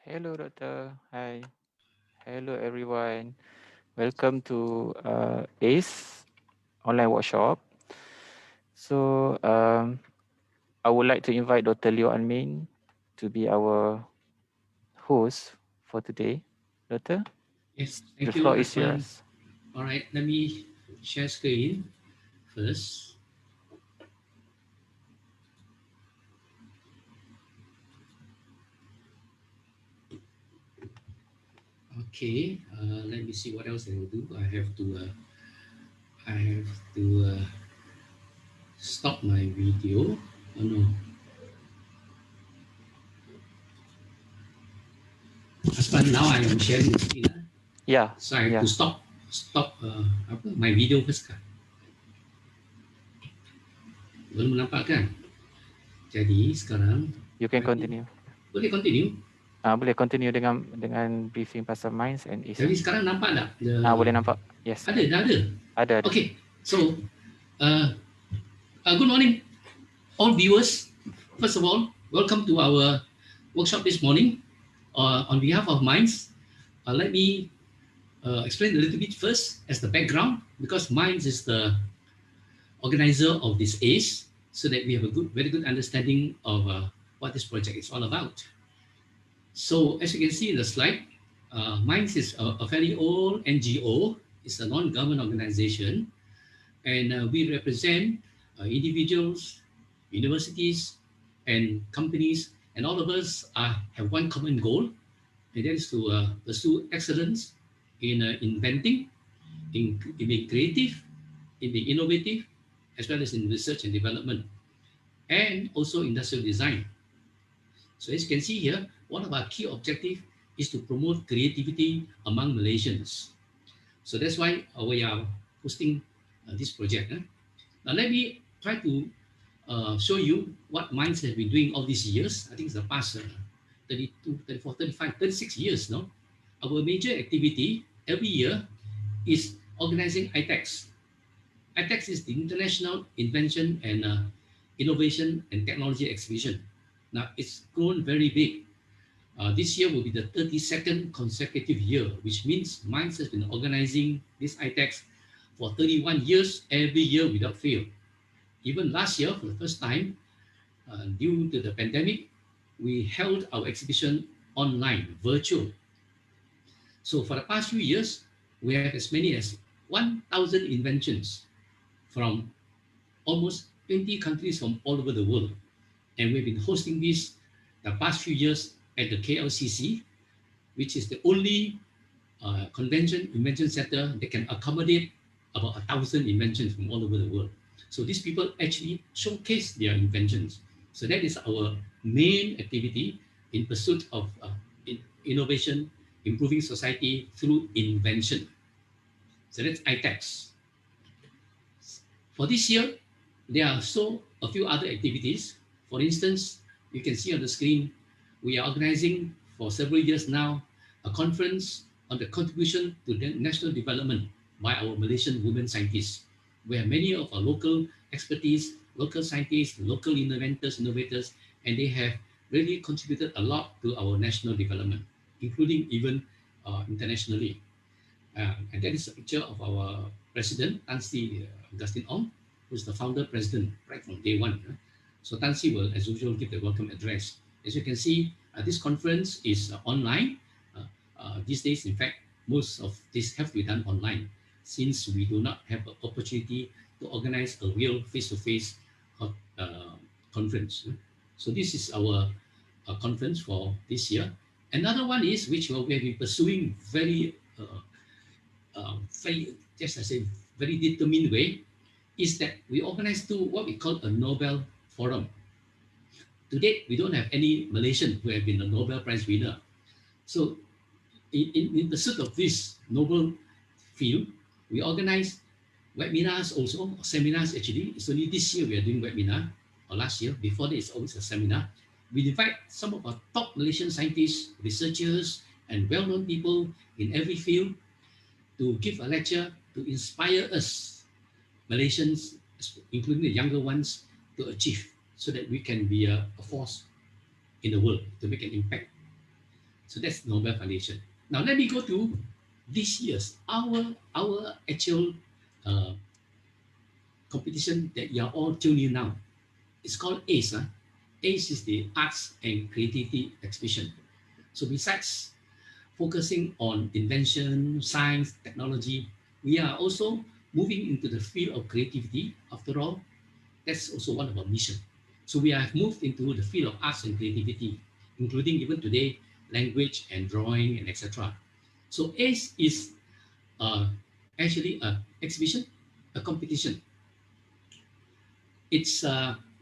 Hello, Doctor. Hi. Hello, everyone. Welcome to ACE online workshop. So, I would like to invite Dr. Leo Anmin to be our host for today. Doctor, Yes, the thank you, floor is Asman. yours. All right, let me share screen first. Okay, let me see what else I will do. I have to stop my video. Oh no, Asman, now I am sharing the screen. Yeah, So I have to yeah. stop my video first. Belum menampakkan. Jadi sekarang You can aku continue. boleh continue. Boleh continue dengan briefing pasal Minds and ACE. Jadi sekarang nampak tak? Boleh nampak? Yes. Dah ada. Ada. Okay, so uh, good morning, all viewers. First of all, welcome to our workshop this morning. On behalf of Minds, let me explain a little bit first as the background, because Minds is the organizer of this ACE, so that we have a very good understanding of what this project is all about. So as you can see in the slide, Minds is a very old NGO. It's a non-government organization, and we represent individuals, universities, and companies, and all of us have one common goal, and that is to pursue excellence in inventing, in being creative, in being innovative, as well as in research and development, and also industrial design. So as you can see here, one of our key objectives is to promote creativity among Malaysians. So that's why we are hosting this project. Now let me try to show you what Minds has been doing all these years. I think it's the past 32, 34, 35, 36 years now. Our major activity every year is organizing ITEX. ITEX is the International Invention and Innovation and Technology Exhibition. Now it's grown very big. This year will be the 32nd consecutive year, which means Minds has been organizing this ITEX for 31 years every year without fail. Even last year, for the first time, due to the pandemic, we held our exhibition online, virtual. So for the past few years, we have as many as 1,000 inventions from almost 20 countries from all over the world. And we've been hosting this the past few years at the KLCC, which is the only convention invention center that can accommodate about 1,000 inventions from all over the world. So these people actually showcase their inventions. So that is our main activity in pursuit of innovation, improving society through invention. So that's ITEX. For this year, there are so a few other activities. For instance, you can see on the screen, we are organizing for several years now a conference on the contribution to the national development by our Malaysian women scientists, where many of our local expertise, local scientists, local innovators, and they have really contributed a lot to our national development, including even internationally. And that is a picture of our president, Tan Sri Augustine Ong, who's the founder president right from day one. So Tan Sri will, as usual, give the welcome address. As you can see, this conference is online. These days, in fact, most of this have to be done online since we do not have an opportunity to organize a real face-to-face uh, conference. So this is our conference for this year. Another one is which we have been pursuing very, just as a very determined way, is that we organize to what we call a Nobel Forum. To date, we don't have any Malaysian who have been a Nobel Prize winner. So in pursuit of this noble field, we organize webinars also, or seminars actually. It's only this year we are doing webinar, or last year. Before that, it's always a seminar. We invite some of our top Malaysian scientists, researchers, and well-known people in every field to give a lecture to inspire us, Malaysians, including the younger ones, to achieve so that we can be a force in the world to make an impact. So that's Nobel Foundation. Now let me go to this year's our actual uh, competition that you are all tuning in now. It's called ACE. ACE is the Arts and Creativity Exhibition. So besides focusing on invention, science, technology, we are also moving into the field of creativity. After all, that's also one of our mission. So we have moved into the field of arts and creativity, including even today, language and drawing and etc. So ACE is actually a exhibition, a competition. It's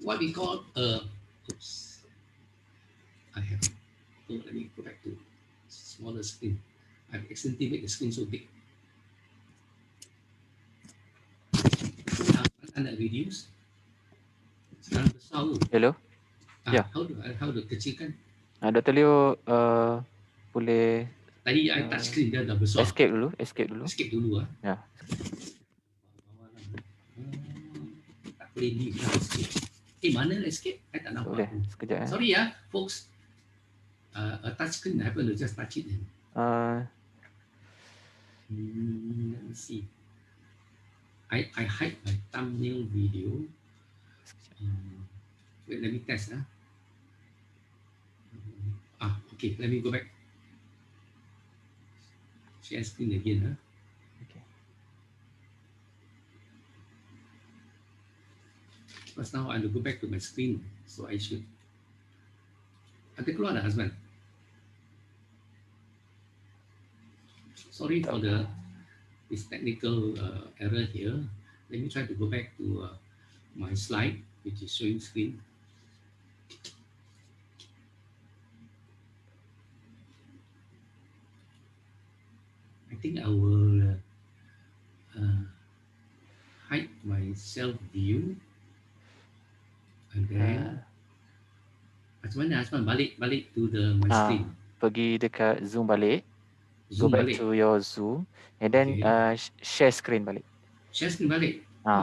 what we call a. Oops, I have. Oh, let me go back to smaller screen. I've accidentally made the screen so big. Anak reduce. Sekarang besar tu. Hello. Ya. How to kecilkan? Dr. Leo boleh Tadi I touch screen dia dah besar. escape dulu. Escape dulu Ya. Tak boleh leave lah escape. Mana escape? I tak nampak. Boleh. Sekejap. Sorry folks. A touch screen, I happen to just touch it. Let me see. I hide my thumbnail video. Wait, let me test. Okay, let me go back. Share screen again. Okay. Because now I will go back to my screen, so I should. Ada keluar dah, husband? Sorry for this technical error here. Let me try to go back to my slide, which is showing screen. I think I will hide my self view, and then macam mana Asman balik to my screen. Pergi dekat Zoom balik. Go back to your Zoom and then share screen balik. Share screen balik.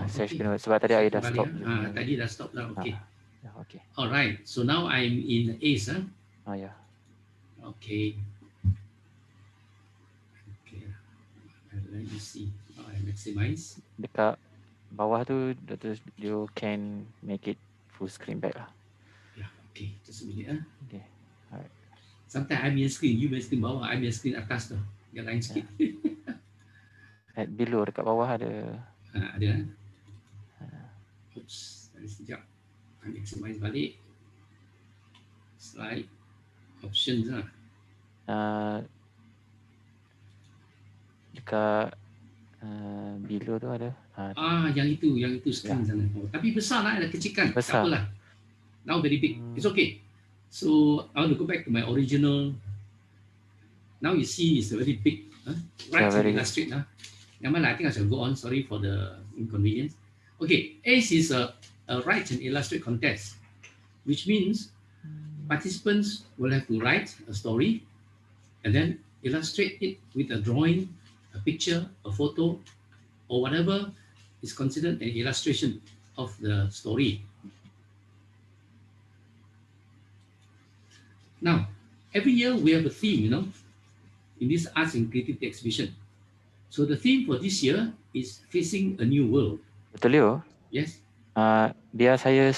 Share screen balik. Sebab tadi I dah stop. Tadi dah stop dah. Okay. Okay. Alright. So now I'm in ACE. Ya. Okay. Okay. Let me see. I maximize. Dekat bawah tu, you can make it full screen back lah. Yeah. Okay. Just a minute. Okay. Alright. Sometimes I punya screen, you punya screen bawah, I punya screen atas tu. Yang lain sikit. At below, dekat bawah ada. Ada. Oops, tadi sekejap. I maximize balik. Slide. Options lah. Dekat below tu ada. Yang itu screen sana. Tapi besar lah, ada kecilkan. Besar. Tak apalah. Now very big. It's okay. So I want to go back to my original. Now you see it's a very big, right? To illustrate. Never mind, I think I shall go on. Sorry for the inconvenience. Okay, ACE is a write and illustrate contest, which means participants will have to write a story and then illustrate it with a drawing, a picture, a photo, or whatever is considered an illustration of the story. Now, every year we have a theme, in this arts and creativity exhibition. So the theme for this year is facing a new world. Betul Leo? Yes. Biar saya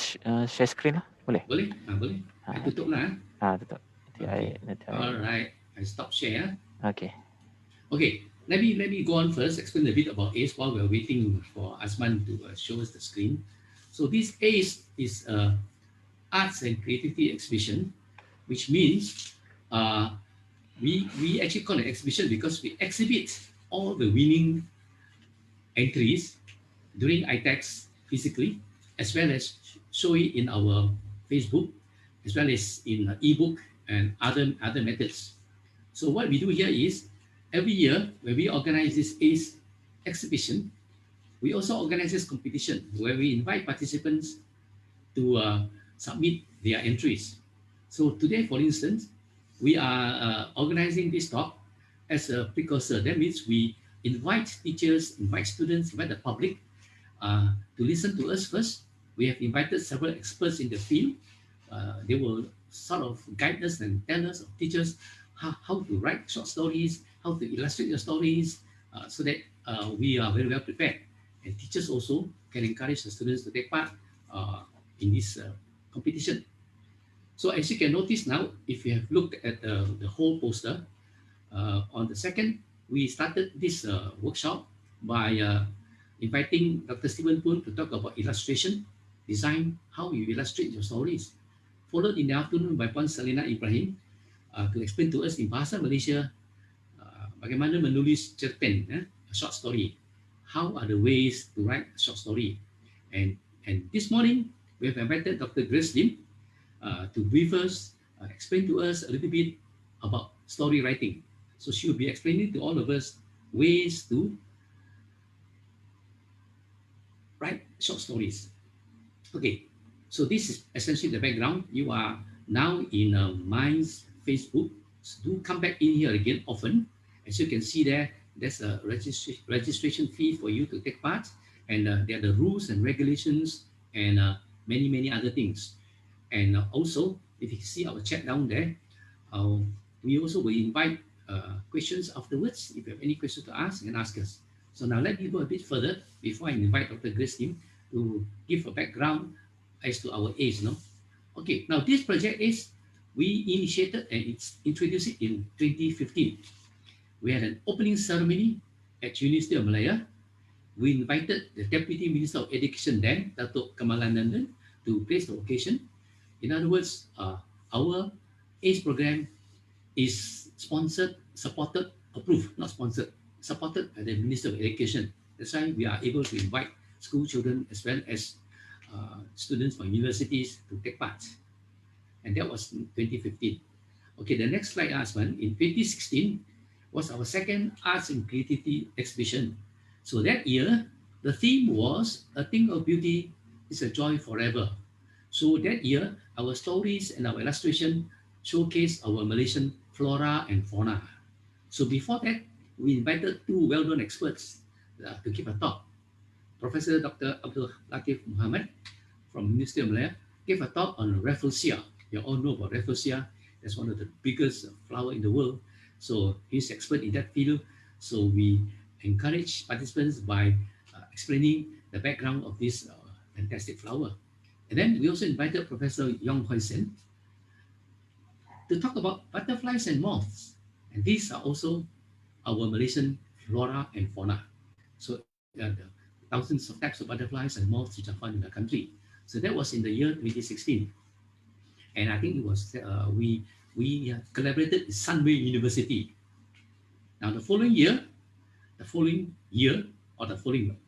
share screen lah. Boleh? Boleh. I tutup lah. Tutup. Okay. Alright. I stop share. Okay. Okay. Let me go on first. Explain a bit about ACE while we're waiting for Asman to show us the screen. So this ACE is a arts and creativity exhibition, which means we actually call it an exhibition because we exhibit all the winning entries during ITEX physically, as well as show it in our Facebook, as well as in ebook and other methods. So what we do here is, every year when we organize this ACE exhibition, we also organize this competition where we invite participants to submit their entries. So today, for instance, we are organizing this talk as a precursor. That means we invite teachers, invite students, invite the public to listen to us first. We have invited several experts in the field. They will sort of guide us and tell us, teach us how to write short stories, how to illustrate your stories, so that we are very well prepared. And teachers also can encourage the students to take part in this competition. So as you can notice now, if you have looked at the whole poster, on the second, we started this workshop by inviting Dr. Stephen Poon to talk about illustration, design, how you illustrate your stories. Followed in the afternoon by Puan Selina Ibrahim to explain to us in Bahasa Malaysia bagaimana menulis cerpen, a short story. How are the ways to write a short story? And this morning, we have invited Dr. Grace Lim to brief us, explain to us a little bit about story writing. So she will be explaining to all of us ways to write short stories. Okay, so this is essentially the background. You are now in Minds Facebook. So do come back in here again often. As you can see there, there's a registration fee for you to take part, and there are the rules and regulations and many other things. And also, if you see our chat down there, we also will invite questions afterwards. If you have any questions to ask, you can ask us. So now let me go a bit further before I invite Dr. Grace Lim to give a background as to our age. No? Okay, now this project is, we initiated and it's introduced it in 2015. We had an opening ceremony at University of Malaya. We invited the Deputy Minister of Education then, Datuk Kamalanandan, to grace the occasion. In other words, our ACE program is sponsored, supported, approved, not sponsored, supported by the Minister of Education. That's why we are able to invite school children as well as students from universities to take part. And that was in 2015. Okay, the next slide, Asman. In 2016 was our second Arts and Creativity exhibition. So that year, the theme was A Thing of Beauty is a Joy Forever. So that year, our stories and our illustration showcase our Malaysian flora and fauna. So before that, we invited two well-known experts to give a talk. Professor Dr. Abdul Latif Muhammad from University of Malaya gave a talk on Rafflesia. You all know about Rafflesia. That's one of the biggest flower in the world. So he's expert in that field. So we encourage participants by explaining the background of this fantastic flower. And then we also invited Professor Yong Hoi Sen to talk about butterflies and moths. And these are also our Malaysian flora and fauna. So the thousands of types of butterflies and moths which are found in the country. So that was in the year 2016. And I think it was, we collaborated with Sunway University. Now the following year,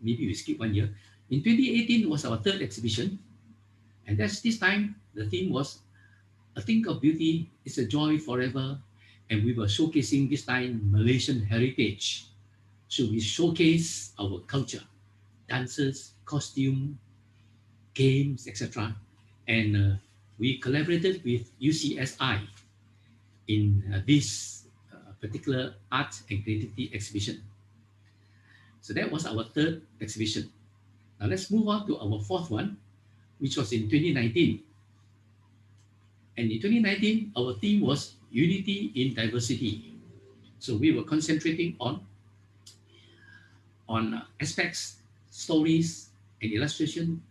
maybe we skip 1 year, in 2018 was our third exhibition. And that's this time, the theme was A Thing of Beauty is a Joy Forever. And we were showcasing this time Malaysian heritage. So we showcase our culture, dances, costume, games, etc. And we collaborated with UCSI in this particular art and creativity exhibition. So that was our third exhibition. Now let's move on to our fourth one, which was in 2019. And in 2019, our theme was Unity in Diversity. So we were concentrating on aspects, stories, and illustration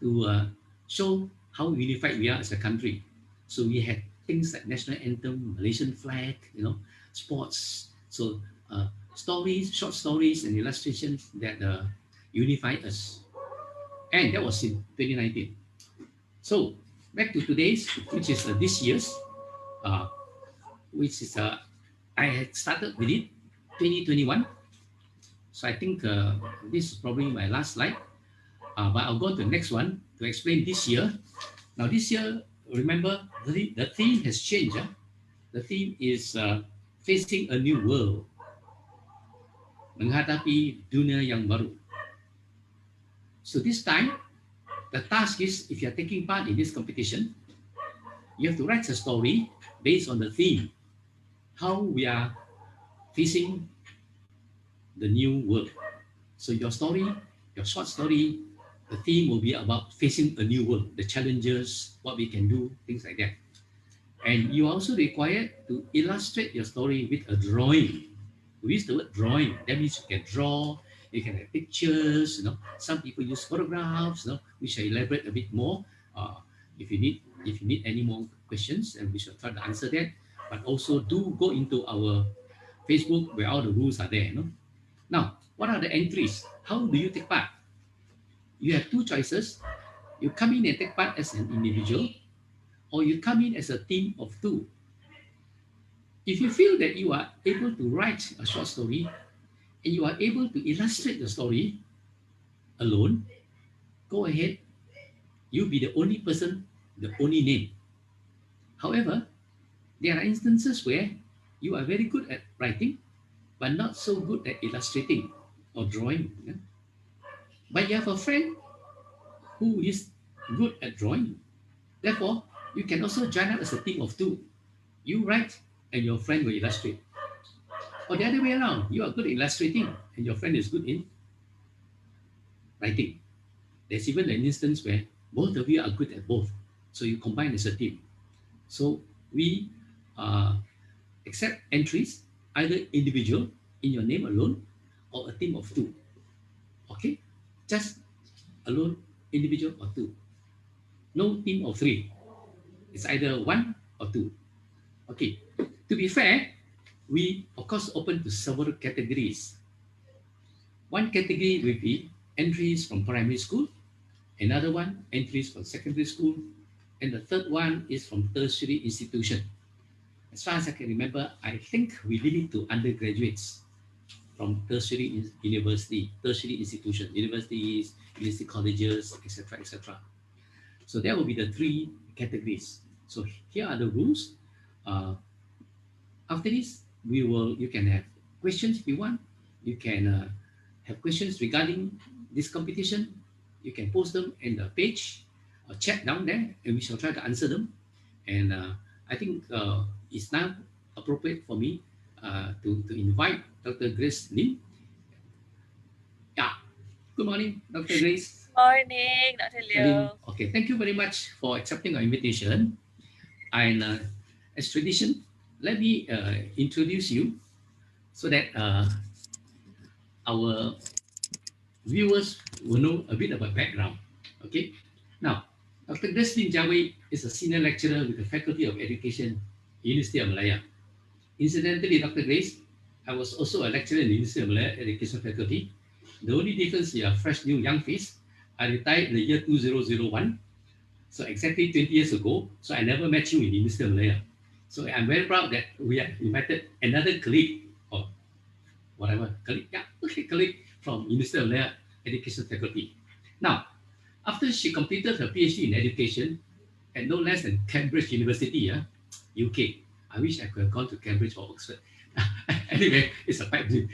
to show how unified we are as a country. So we had things like national anthem, Malaysian flag, sports. So stories, short stories, and illustrations that unify us. And that was in 2019. So back to today's, which is this year's, which is I had started with it 2021. So I think this is probably my last slide. But I'll go to the next one to explain this year. Now this year, remember, the theme has changed. The theme is Facing a New World. Menghadapi dunia yang baru. So this time, the task is, if you're taking part in this competition, you have to write a story based on the theme, how we are facing the new world. So your story, your short story, the theme will be about facing a new world, the challenges, what we can do, things like that. And you are also required to illustrate your story with a drawing. We use the word drawing. That means you can draw, you can have pictures, Some people use photographs, which I elaborate a bit more. If you need any more questions, and we shall try to answer that. But also do go into our Facebook where all the rules are there. Now, what are the entries? How do you take part? You have two choices. You come in and take part as an individual, or you come in as a team of two. If you feel that you are able to write a short story and you are able to illustrate the story alone, go ahead. You be the only person, the only name. However, there are instances where you are very good at writing, but not so good at illustrating or drawing. But you have a friend who is good at drawing. Therefore, you can also join up as a team of two. You write and your friend will illustrate. Or the other way around, you are good at illustrating and your friend is good in writing. There's even an instance where both of you are good at both. So you combine as a team. So we accept entries, either individual in your name alone or a team of two. Okay? Just alone, individual or two. No team of three. It's either one or two. Okay. To be fair, we of course open to several categories. One category will be entries from primary school, another one entries from secondary school, and the third one is from tertiary institution. As far as I can remember, I think we limit to undergraduates from tertiary university, tertiary institution, universities, university colleges, etc., etc. So that will be the three categories. So here are the rules. After this, you can have questions if you want. You can have questions regarding this competition. You can post them in the page or chat down there, and we shall try to answer them. And I think it's now appropriate for me to invite Dr. Grace Lim. Yeah. Good morning, Dr. Grace. Morning, Dr. Liu. Okay, thank you very much for accepting our invitation. And as tradition, let me introduce you so that our viewers will know a bit about background. Okay. Now, Dr. Grace Lim Jia is a senior lecturer with the Faculty of Education, University of Malaya. Incidentally, Dr. Grace, I was also a lecturer in the University of Malaya Education Faculty. The only difference is a fresh new young face. I retired in the year 2001. So exactly 20 years ago. So I never met you in the University of Malaya. So I'm very proud that we have invited another colleague or whatever, colleague from University of Malaya Education Faculty. Now, after she completed her PhD in education at no less than Cambridge University, UK. I wish I could have gone to Cambridge or Oxford. Anyway, it's a pipe dream.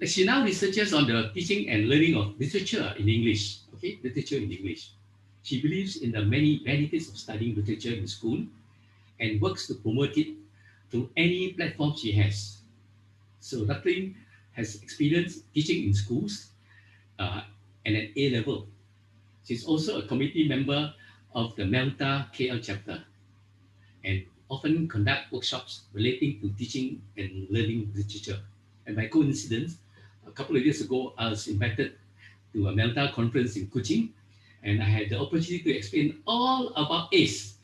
She now researches on the teaching and learning of literature in English. Okay, literature in English. She believes in the many benefits of studying literature in school and works to promote it through any platform she has. So Dr. Lim has experience teaching in schools and at A level. She's also a committee member of the Melta KL chapter and often conduct workshops relating to teaching and learning literature. And by coincidence, a couple of years ago, I was invited to a Melta conference in Kuching, and I had the opportunity to explain all about ACE.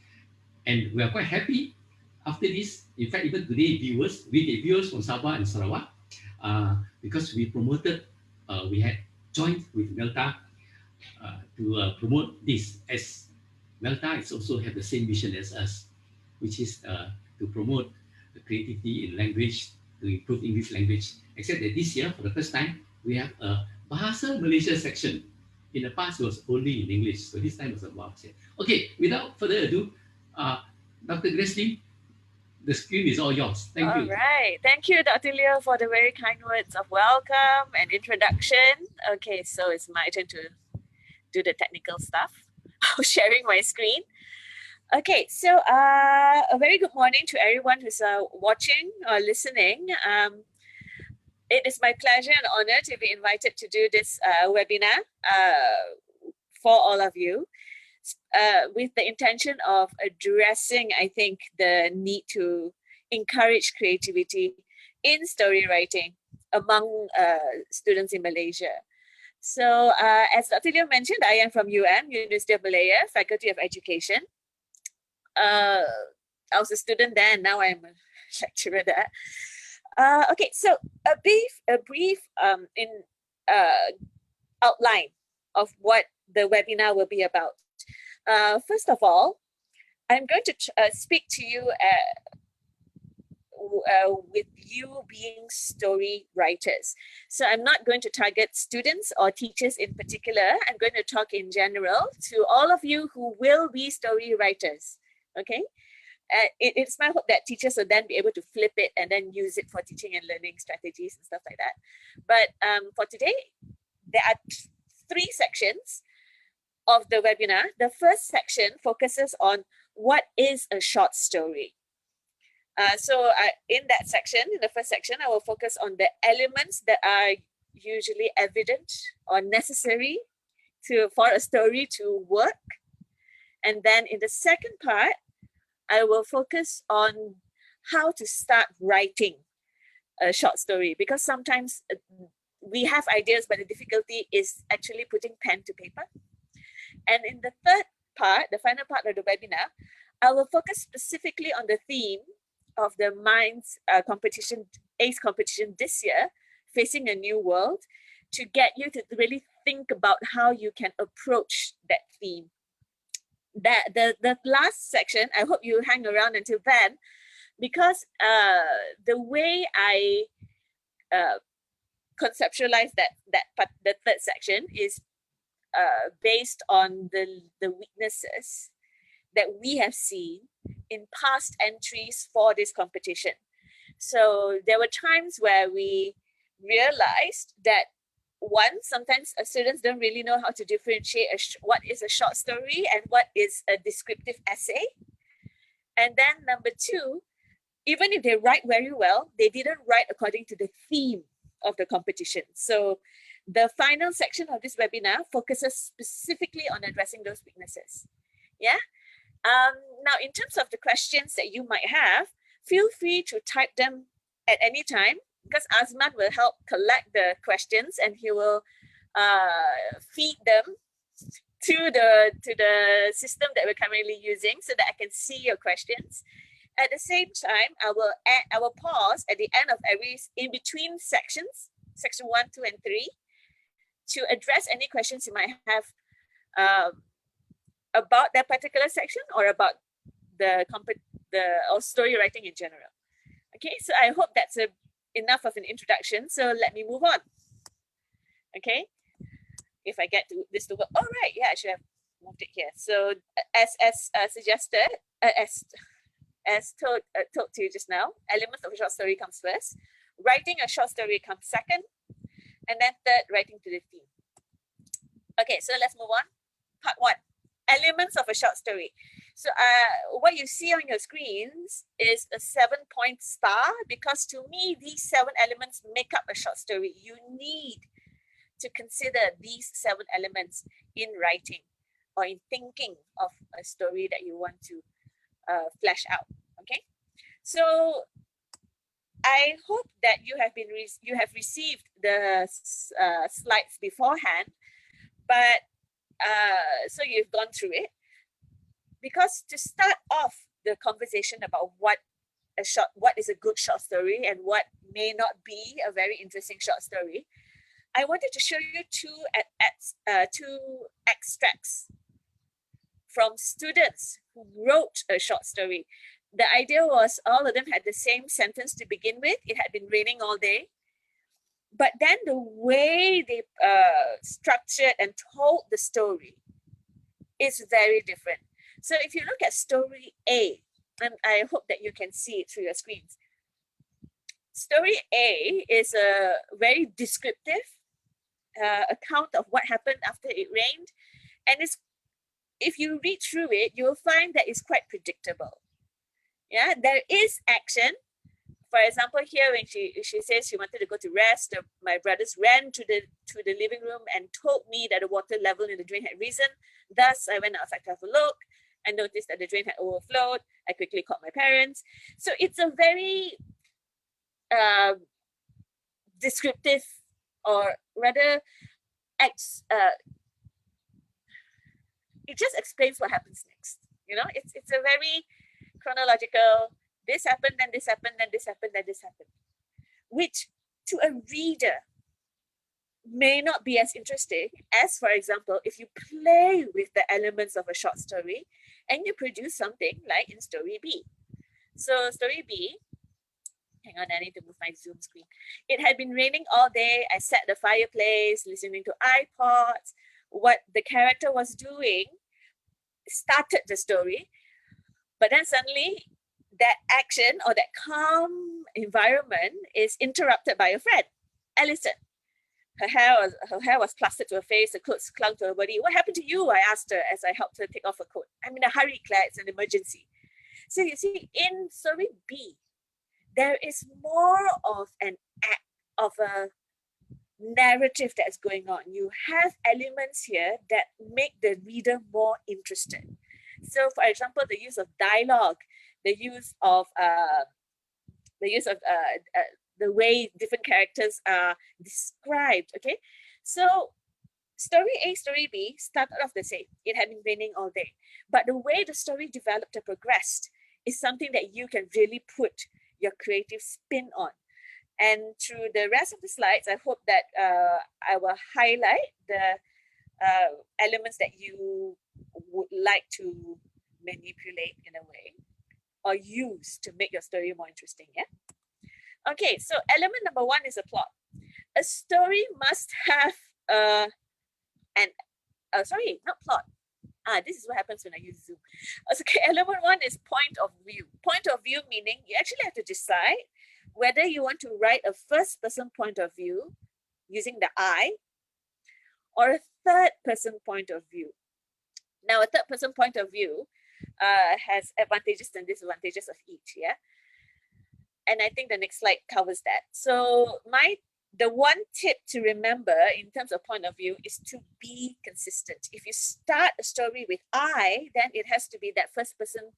And we are quite happy after this. In fact, even today, we get viewers from Sabah and Sarawak because we had joined with Melta to promote this, as Melta is also have the same vision as us, which is to promote the creativity in language, to improve English language. Except that this year, for the first time, we have a Bahasa Malaysia section. In the past, it was only in English, so this time it was a Bahasa. Okay, without further ado, Dr. Grace Lim, the screen is all yours. Thank you. All right. Thank you, Dr. Liu, for the very kind words of welcome and introduction. Okay, so it's my turn to do the technical stuff of sharing my screen. Okay, so a very good morning to everyone who's watching or listening. It is my pleasure and honor to be invited to do this webinar for all of you. with the intention of addressing, I think, the need to encourage creativity in story writing among students in Malaysia. So as Dr. Leo mentioned, I am from University of Malaya, Faculty of Education. I was a student there and now I'm a lecturer there. Okay, so a brief outline of what the webinar will be about. First of all, I'm going to speak to you with you being story writers. So I'm not going to target students or teachers in particular. I'm going to talk in general to all of you who will be story writers. Okay. It's my hope that teachers will then be able to flip it and then use it for teaching and learning strategies and stuff like that. But for today, there are three sections of the webinar. The first section focuses on what is a short story. So in that section, in the first section, I will focus on the elements that are usually evident or necessary for a story to work. And then in the second part, I will focus on how to start writing a short story, because sometimes we have ideas, but the difficulty is actually putting pen to paper. And in the third part, the final part of the webinar, I will focus specifically on the theme of the Minds competition, ACE competition this year, Facing a New World, to get you to really think about how you can approach that theme. The last section, I hope you hang around until then, because the way I conceptualize the third section is based on the weaknesses that we have seen in past entries for this competition. So there were times where we realized that sometimes students don't really know how to differentiate what is a short story and what is a descriptive essay. And then number two, even if they write very well, they didn't write according to the theme of the competition. So the final section of this webinar focuses specifically on addressing those weaknesses. Yeah. Now, in terms of the questions that you might have, feel free to type them at any time, because Azman will help collect the questions and he will feed them to the system that we're currently using so that I can see your questions. At the same time, I will pause at the end of in between sections, section 1, 2, and 3, to address any questions you might have about that particular section or about or story writing in general. Okay, so I hope that's enough of an introduction. So let me move on. Okay, if I get to this to work. All right, yeah, I should have moved it here. So as suggested, as told to you just now, elements of a short story comes first. Writing a short story comes second, and then third, writing to the theme. Okay, so let's move on. Part 1. Elements of a short story. So what you see on your screens is a 7-point star, because to me, these 7 elements make up a short story. You need to consider these 7 elements in writing or in thinking of a story that you want to flesh out. Okay, so I hope that you have received the slides beforehand, but so you've gone through it, because to start off the conversation about what is a good short story and what may not be a very interesting short story, I wanted to show you two extracts from students who wrote a short story. The idea was all of them had the same sentence to begin with. It had been raining all day. But then the way they structured and told the story is very different. So if you look at story A, and I hope that you can see it through your screens. Story A is a very descriptive account of what happened after it rained. And if you read through it, you'll find that it's quite predictable. Yeah, there is action, For example, here when she says she wanted to go to rest, my brothers ran to the living room and told me that the water level in the drain had risen. Thus, I went outside to have a look. I noticed that the drain had overflowed. I quickly called my parents. So it's a very descriptive, or rather, it just explains what happens next. You know, it's a very chronological. This happened, then this happened, then this happened, then this happened, which to a reader may not be as interesting as, for example, if you play with the elements of a short story and you produce something like in story B. So story B, hang on, I need to move my Zoom screen. It had been raining all day. I sat at the fireplace listening to iPods. What the character was doing started the story, but then suddenly that action or that calm environment is interrupted by a friend, Alison. Her hair was plastered to her face, her clothes clung to her body. What happened to you? I asked her as I helped her take off her coat. I'm in a hurry, Claire, it's an emergency. So you see, in story B, there is more of an act, of a narrative that's going on. You have elements here that make the reader more interested. So for example, the use of dialogue, the use of the way different characters are described. Okay, so story A, story B started off the same. It had been raining all day, but the way the story developed and progressed is something that you can really put your creative spin on. And through the rest of the slides, I hope that I will highlight the elements that you would like to manipulate in a way or use to make your story more interesting. Yeah. Okay, so element number one is a plot. A story must have not plot. This is what happens when I use Zoom. Okay, element one is point of view. Point of view meaning you actually have to decide whether you want to write a first person point of view using the I, or a third person point of view. Now, a third person point of view has advantages and disadvantages of each, yeah? And I think the next slide covers that. So the one tip to remember in terms of point of view is to be consistent. If you start a story with I, then it has to be that first person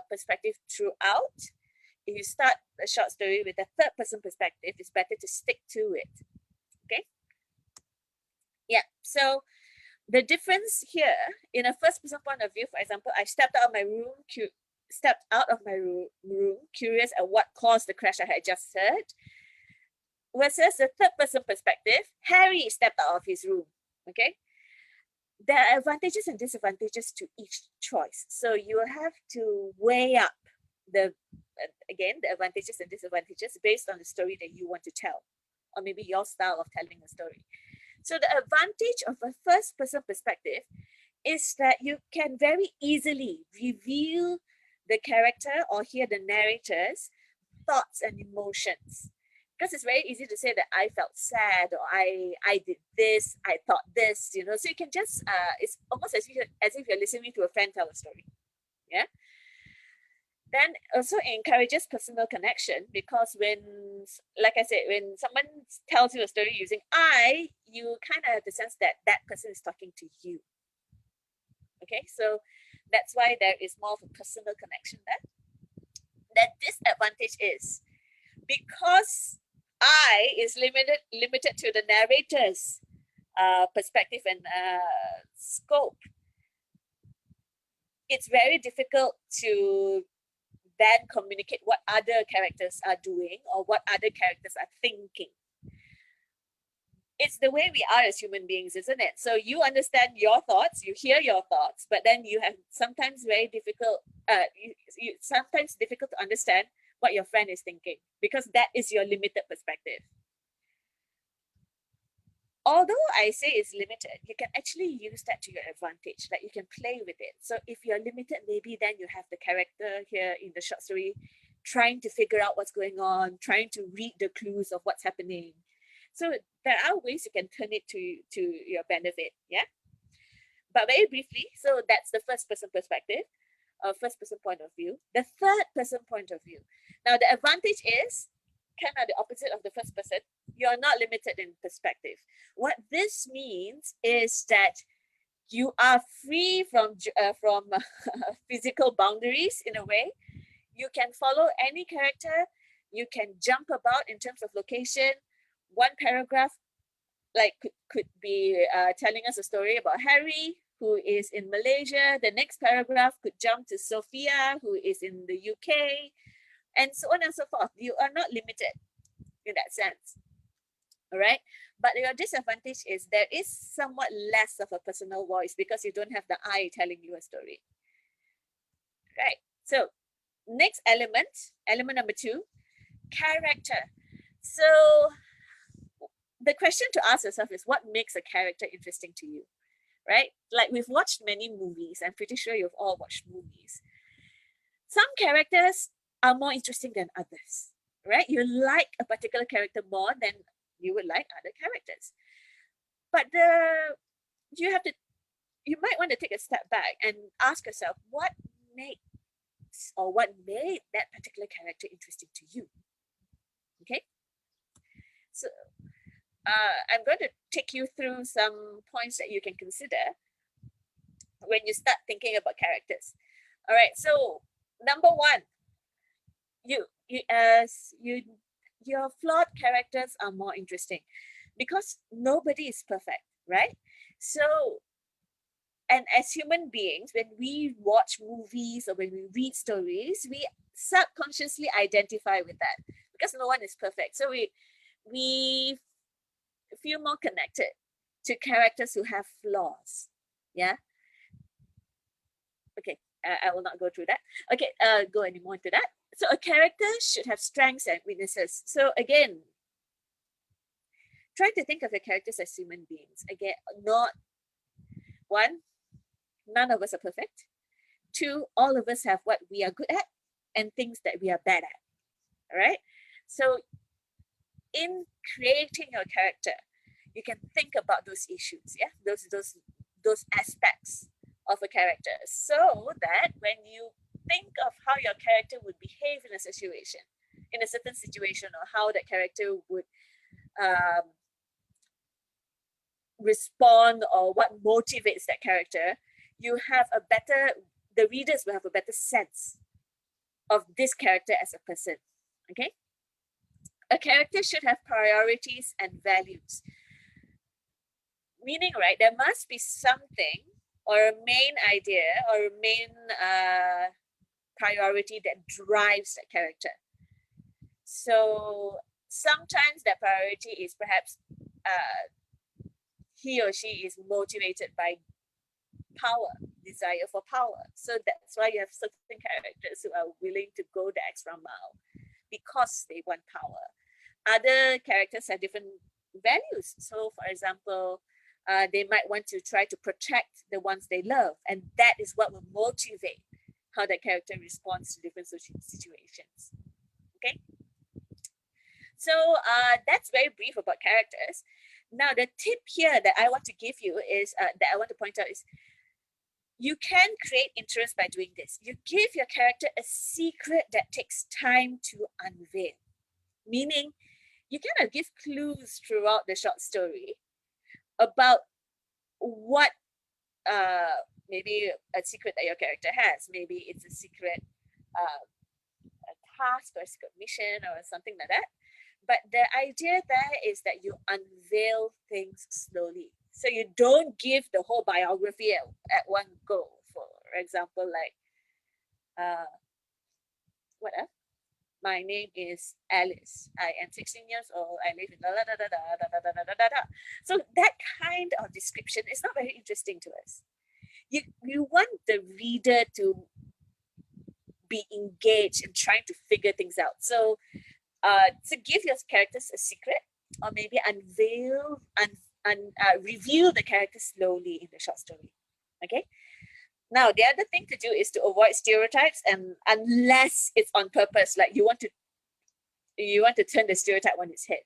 perspective throughout. If you start a short story with a third person perspective, it's better to stick to it. Okay? Yeah, so the difference here in a first person point of view, for example, I stepped out of my room, curious at what caused the crash I had just heard. Versus the third person perspective, Harry stepped out of his room. Okay, there are advantages and disadvantages to each choice, so you will have to weigh up the advantages and disadvantages based on the story that you want to tell, or maybe your style of telling a story. So the advantage of a first person perspective is that you can very easily reveal the character or hear the narrator's thoughts and emotions. Because it's very easy to say that I felt sad, or I did this, I thought this, you know. So you can just it's almost as if you're listening to a friend tell a story. Yeah. Then also encourages personal connection, because when, like I said, when someone tells you a story using I, you kind of have the sense that that person is talking to you. Okay, so that's why there is more of a personal connection there. That disadvantage is because I is limited to the narrator's perspective and scope. It's very difficult to then communicate what other characters are doing or what other characters are thinking. It's the way we are as human beings, isn't it? So you understand your thoughts, you hear your thoughts, but then you have sometimes sometimes difficult to understand what your friend is thinking, because that is your limited perspective. Although I say it's limited, you can actually use that to your advantage, like you can play with it. So if you're limited, maybe then you have the character here in the short story trying to figure out what's going on, trying to read the clues of what's happening. So there are ways you can turn it to your benefit, yeah? But very briefly, so that's the first person perspective. first person point of view, the third person point of view. Now, the advantage is kind of the opposite of the first person. You're not limited in perspective. What this means is that you are free from physical boundaries in a way. You can follow any character. You can jump about in terms of location. One paragraph like could be telling us a story about Harry, who is in Malaysia. The next paragraph could jump to Sophia, who is in the UK, and so on and so forth. You are not limited in that sense. All right. But your disadvantage is there is somewhat less of a personal voice because you don't have the I telling you a story. Right. So next element number 2, character. So the question to ask yourself is, what makes a character interesting to you? Right? Like, we've watched many movies. I'm pretty sure you've all watched movies. Some characters are more interesting than others, right? You like a particular character more than you would like other characters. But you might want to take a step back and ask yourself, what made that particular character interesting to you? Okay. So I'm going to take you through some points that you can consider when you start thinking about characters. All right. So number 1, your flawed characters are more interesting because nobody is perfect, right? So, and as human beings, when we watch movies or when we read stories, we subconsciously identify with that because no one is perfect. So we feel more connected to characters who have flaws. Yeah. Okay. I will not go through that. Okay. Go any more into that. So a character should have strengths and weaknesses. So again, try to think of your characters as human beings. Again, not 1, none of us are perfect. 2, all of us have what we are good at and things that we are bad at. All right. So in creating your character, you can think about those issues, yeah, those aspects of a character, so that when you think of how your character would behave in a certain situation, or how that character would respond, or what motivates that character, the readers will have a better sense of this character as a person. Okay. A character should have priorities and values. Meaning, right, there must be something or a main idea or a main priority that drives that character. So sometimes that priority is perhaps he or she is motivated by desire for power. So that's why you have certain characters who are willing to go the extra mile because they want power. Other characters have different values. So for example, they might want to try to protect the ones they love, and that is what will motivate how that character responds to different situations. Okay, so that's very brief about characters. Now the tip here that I want to give you is that I want to point out is you can create interest by doing this. You give your character a secret that takes time to unveil, meaning you kind of give clues throughout the short story about what maybe a secret that your character has. Maybe it's a secret a task or a secret mission or something like that. But the idea there is that you unveil things slowly. So you don't give the whole biography at one go. For example, like what else? My name is Alice. I am 16 years old. I live in da da da da da da da da da da. So that kind of description is not very interesting to us. You want the reader to be engaged in trying to figure things out. So to give your characters a secret, or maybe unveil and reveal the character slowly in the short story. Okay. Now, the other thing to do is to avoid stereotypes, and unless it's on purpose, like you want to turn the stereotype on its head.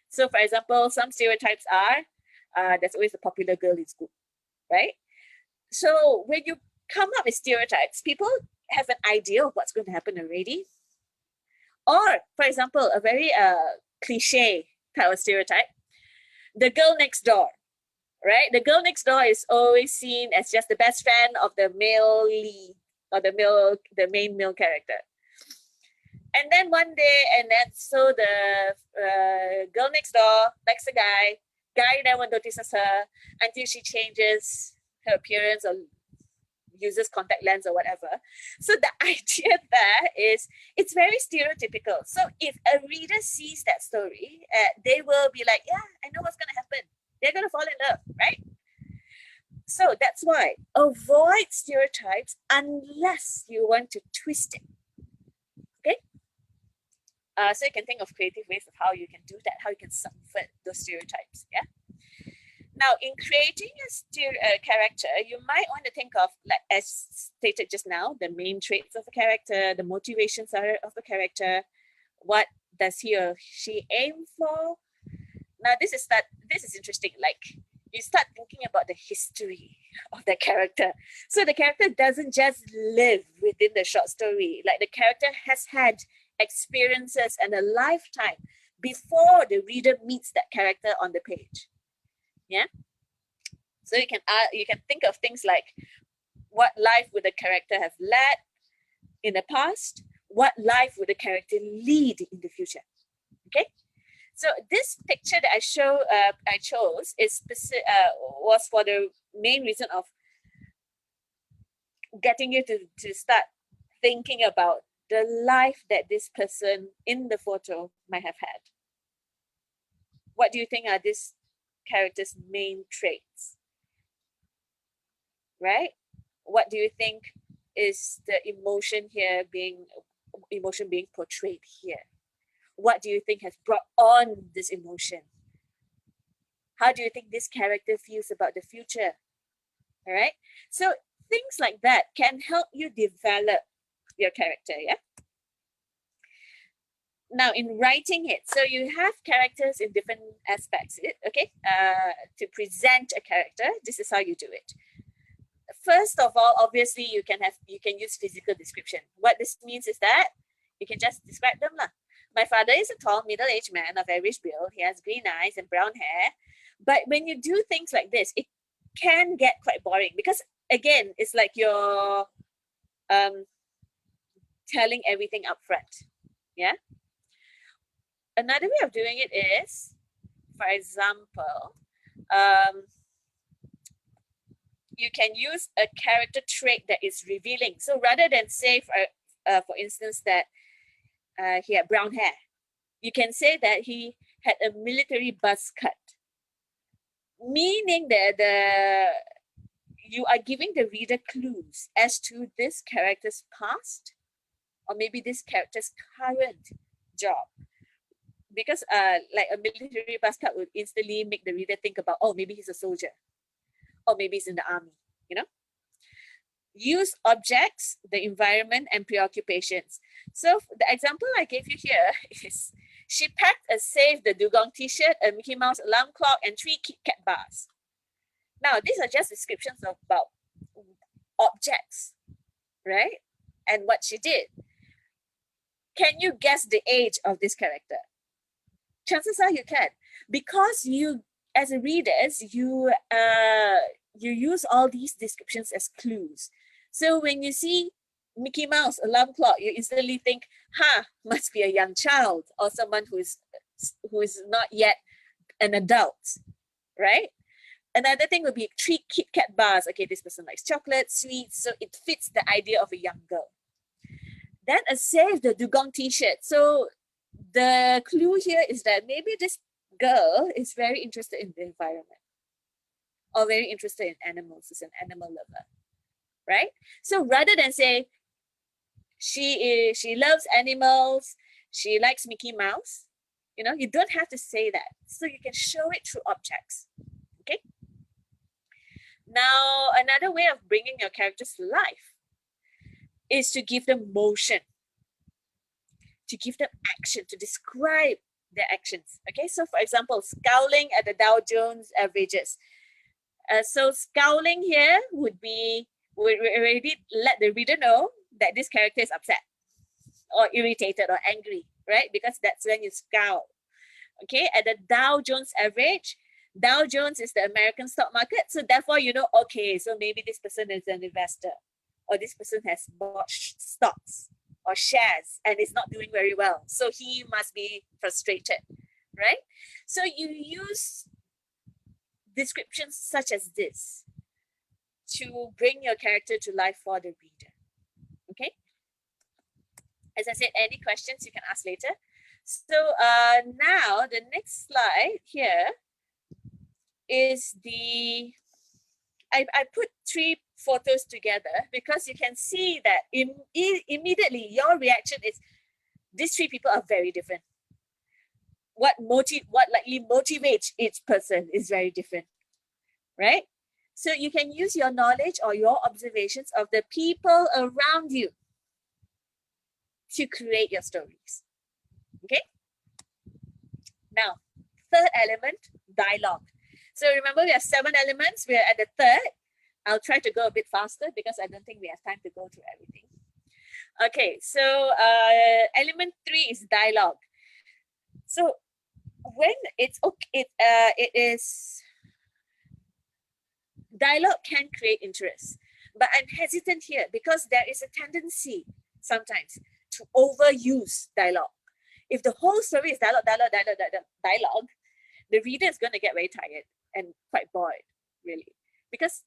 So, for example, some stereotypes are there's always a popular girl in school, right? So when you come up with stereotypes, people have an idea of what's going to happen already. Or, for example, a very cliche type of stereotype, the girl next door, right? The girl next door is always seen as just the best friend of the male lead or the main male character. And then one day, so the girl next door likes the guy never notices her until she changes her appearance or uses contact lens or whatever. So the idea there is it's very stereotypical. So if a reader sees that story, they will be like, yeah, I know what's going to happen. They're going to fall in love, right? So that's why avoid stereotypes unless you want to twist it. Okay? So you can think of creative ways of how you can do that, how you can subvert those stereotypes. Yeah. Now, in creating a character, you might want to think of, like as stated just now, the main traits of the character, the motivations of the character, what does he or she aim for? Now, this is interesting. Like, you start thinking about the history of the character. So the character doesn't just live within the short story. Like, the character has had experiences and a lifetime before the reader meets that character on the page. Yeah. So you can think of things like, what life would the character have led in the past? What life would the character lead in the future? Okay. So this picture that I chose was for the main reason of getting you to start thinking about the life that this person in the photo might have had. What do you think are this character's main traits? Right? What do you think is the emotion being portrayed here? What do you think has brought on this emotion? How do you think this character feels about the future? All right. So things like that can help you develop your character. Yeah. Now, in writing it, so you have characters in different aspects. Okay. To present a character, this is how you do it. First of all, obviously, you can use physical description. What this means is that you can just describe them lah. My father is a tall, middle-aged man of average build. He has green eyes and brown hair. But when you do things like this, it can get quite boring because, again, it's like you're telling everything up front. Yeah. Another way of doing it is, for example, you can use a character trait that is revealing. So rather than say, for instance, that he had brown hair, you can say that he had a military buzz cut, meaning that you are giving the reader clues as to this character's past or maybe this character's current job. Because like a military buzz cut would instantly make the reader think about, oh, maybe he's a soldier or maybe he's in the army, you know? Use objects, the environment, and preoccupations. So the example I gave you here is she packed a Save the Dugong t-shirt, a Mickey Mouse alarm clock, and 3 Kit Kat bars. Now, these are just descriptions about objects, right? And what she did. Can you guess the age of this character? Chances are you can, because you, as a reader, you use all these descriptions as clues. So when you see Mickey Mouse alarm clock, you instantly think, must be a young child or someone who is not yet an adult, right? Another thing would be 3 Kit Kat bars. Okay, this person likes chocolate, sweets, so it fits the idea of a young girl. Then a Save the Dugong t-shirt. So the clue here is that maybe this girl is very interested in the environment or very interested in animals, is an animal lover, right? So rather than say she loves animals, she likes Mickey Mouse, you know, you don't have to say that. So you can show it through objects, okay? Now, another way of bringing your characters to life is to give them motion, to give them action, to describe their actions. Okay, so for example, scowling at the Dow Jones averages. So scowling here would be we already let the reader know that this character is upset or irritated or angry, right? Because that's when you scowl. Okay, at the Dow Jones average, Dow Jones is the American stock market. So therefore, you know, okay, so maybe this person is an investor or this person has bought stocks or shares and is not doing very well. So he must be frustrated, right? So you use descriptions such as this to bring your character to life for the reader. Okay. As I said, any questions you can ask later. So now the next slide here is I put 3 photos together because you can see that immediately your reaction is these 3 people are very different. What likely motivates each person is very different, right? So you can use your knowledge or your observations of the people around you to create your stories. Okay. Now, third element, dialogue. So remember, we have 7 elements. We're at the third. I'll try to go a bit faster because I don't think we have time to go through everything. Okay, so element 3 is dialogue. So when it's okay, it is dialogue can create interest, but I'm hesitant here because there is a tendency sometimes to overuse dialogue. If the whole story is dialogue, the reader is going to get very tired and quite bored, really, because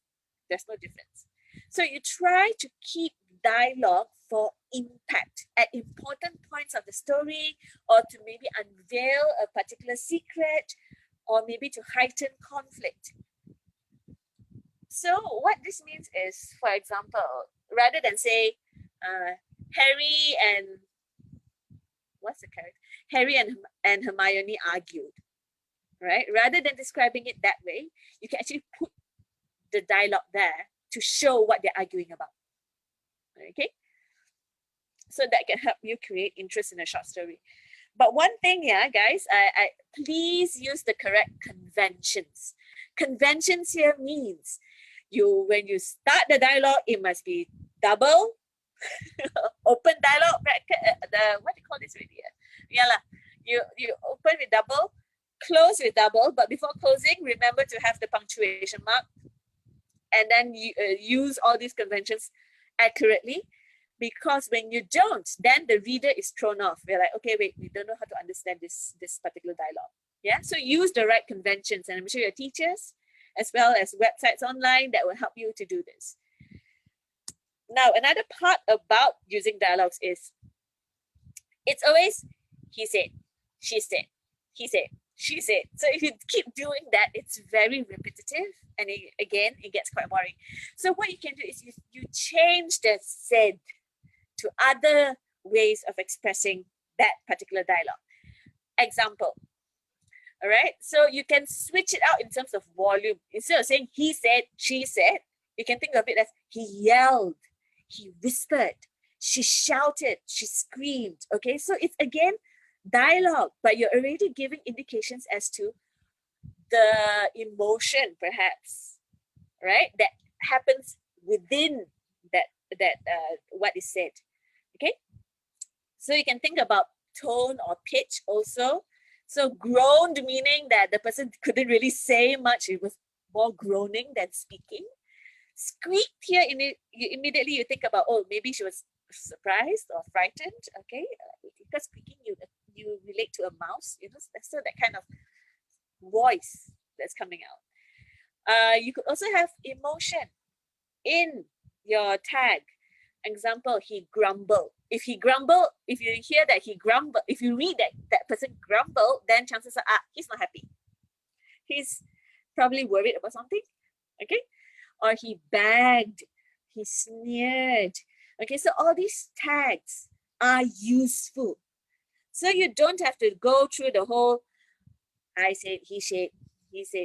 there's no difference. So you try to keep dialogue for impact at important points of the story, or to maybe unveil a particular secret, or maybe to heighten conflict. So what this means is, for example, rather than say Harry and Hermione argued, right? Rather than describing it that way, you can actually put the dialogue there to show what they're arguing about. Okay, so that can help you create interest in a short story. But one thing, yeah, guys, I please use the correct conventions. Conventions here means when you start the dialogue, it must be double, open dialogue bracket. What do you call this already? Yeah lah. You open with double, close with double, but before closing, remember to have the punctuation mark, and then you use all these conventions accurately. Because when you don't, then the reader is thrown off. We're like, okay, wait, we don't know how to understand this particular dialogue. Yeah, so use the right conventions, and I'm sure your teachers, as well as websites online, that will help you to do this. Now, another part about using dialogues is it's always he said, she said, he said, she said. So if you keep doing that, it's very repetitive, and it gets quite boring. So what you can do is you change the said to other ways of expressing that particular dialogue. Example. All right. So you can switch it out in terms of volume. Instead of saying he said, she said, you can think of it as he yelled, he whispered, she shouted, she screamed. Okay. So it's again dialogue, but you're already giving indications as to the emotion, perhaps, right? That happens within that what is said. Okay. So you can think about tone or pitch also. So groaned meaning that the person couldn't really say much. It was more groaning than speaking. Squeaked here, immediately you think about, oh, maybe she was surprised or frightened. Okay, because squeaking, you relate to a mouse, so that kind of voice that's coming out. You could also have emotion in your tag. Example, he grumbled. If you hear that he grumbled, if you read that person grumbled, then chances are he's not happy. He's probably worried about something. Okay, or he begged, he sneered. Okay, so all these tags are useful. So you don't have to go through the whole I said, he said,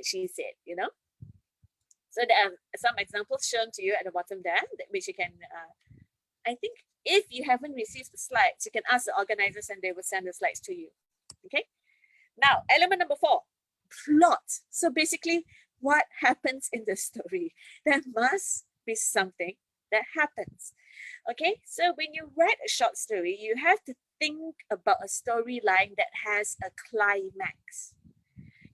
she said, So there are some examples shown to you at the bottom there, which you can, I think if you haven't received the slides, you can ask the organizers and they will send the slides to you. Okay. Now, element number 4, plot. So basically, what happens in the story? There must be something that happens. Okay, so when you write a short story, you have to think about a storyline that has a climax.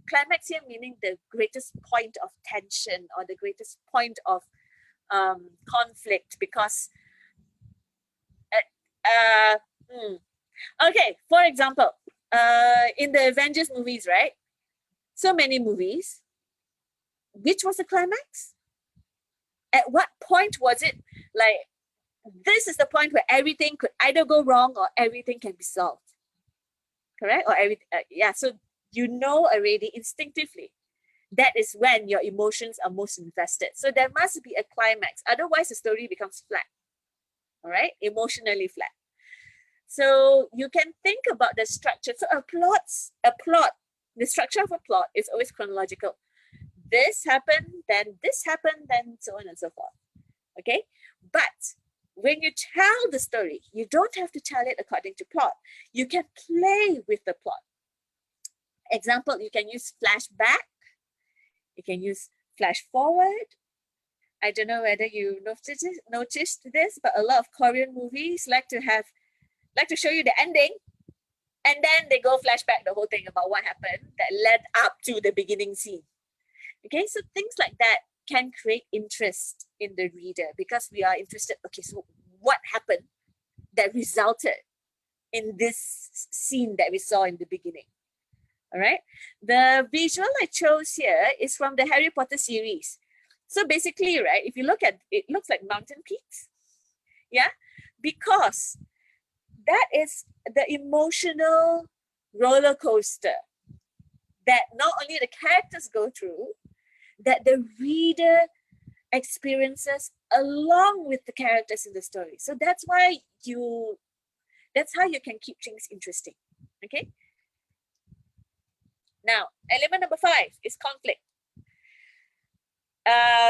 Climax here meaning the greatest point of tension or the greatest point of conflict, because okay, for example, in the Avengers movies, right? So many movies. Which was the climax? At what point was it like, this is the point where everything could either go wrong or everything can be solved? Correct? Or yeah, so you know already instinctively that is when your emotions are most invested. So there must be a climax, otherwise the story becomes flat. All right, emotionally flat. So you can think about the structure. So a plot, the structure of a plot is always chronological. This happened, then this happened, then so on and so forth. Okay, but when you tell the story, you don't have to tell it according to plot. You can play with the plot. Example, you can use flashback. You can use flash forward. I don't know whether you noticed this, but a lot of Korean movies like to show you the ending, and then they go flashback the whole thing about what happened that led up to the beginning scene. Okay, so things like that can create interest in the reader because we are interested. Okay, so what happened that resulted in this scene that we saw in the beginning? All right, the visual I chose here is from the Harry Potter series. So basically, right, if you look at it, looks like mountain peaks. Yeah, because that is the emotional roller coaster that not only the characters go through, that the reader experiences along with the characters in the story. So that's how you can keep things interesting. Okay. Now, element number 5 is conflict.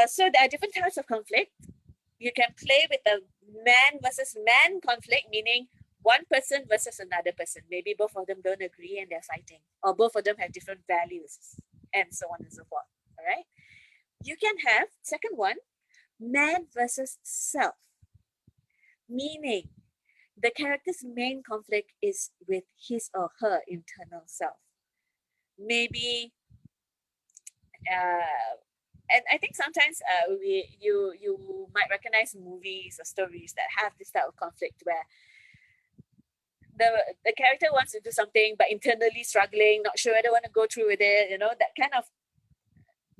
So there are different types of conflict. You can play with the man versus man conflict, meaning one person versus another person. Maybe both of them don't agree and they're fighting, or both of them have different values, and so on and so forth. All right. You can have, second one, man versus self, meaning the character's main conflict is with his or her internal self. Maybe, and I think sometimes you might recognize movies or stories that have this type of conflict where the character wants to do something but internally struggling, not sure whether they want to go through with it, that kind of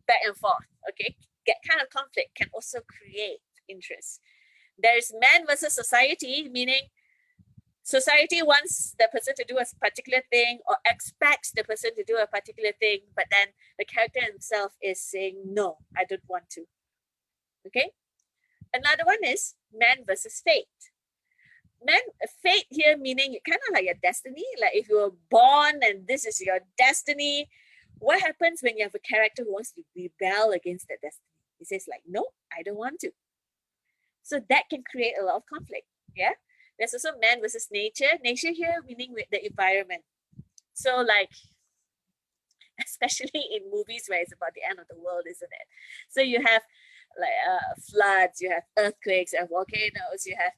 back and forth. Okay, that kind of conflict can also create interest. There is man versus society, meaning society wants the person to do a particular thing or expects the person to do a particular thing, but then the character himself is saying, no, I don't want to. Okay. Another one is man versus fate. Fate here meaning kind of like your destiny. Like if you were born and this is your destiny, what happens when you have a character who wants to rebel against that destiny? He says like, no, I don't want to. So that can create a lot of conflict. Yeah. There's also man versus nature. Nature here meaning with the environment. So like, especially in movies where it's about the end of the world, isn't it? So you have like floods, you have earthquakes, you have volcanoes, you have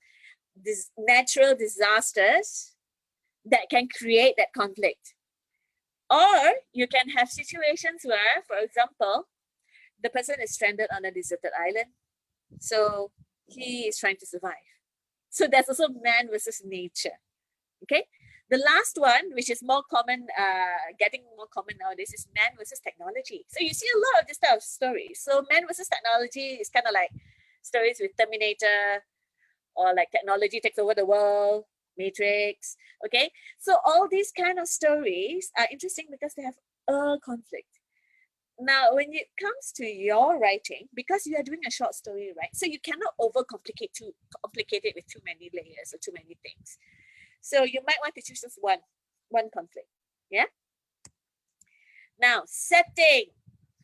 these natural disasters that can create that conflict. Or you can have situations where, for example, the person is stranded on a deserted island. So he is trying to survive. So there's also man versus nature. Okay. The last one, which is more common, getting more common nowadays, is man versus technology. So you see a lot of this type of stories. So man versus technology is kind of like stories with Terminator, or like technology takes over the world, Matrix. Okay. So all these kind of stories are interesting because they have a conflict. Now, when it comes to your writing, because you are doing a short story, right? So you cannot complicate it with too many layers or too many things. So you might want to choose just one conflict. Yeah. Now, setting.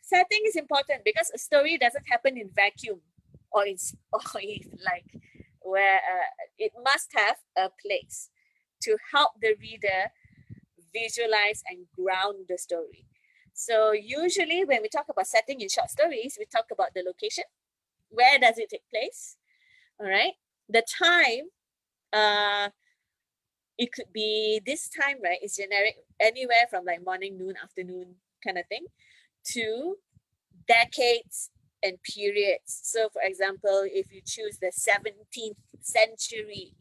Setting is important because a story doesn't happen in vacuum or in like where it must have a place to help the reader visualize and ground the story. So usually when we talk about setting in short stories, we talk about the location. Where does it take place? All right. The time, it could be this time, right? It's generic anywhere from like morning, noon, afternoon kind of thing to decades and periods. So for example, if you choose the 17th century,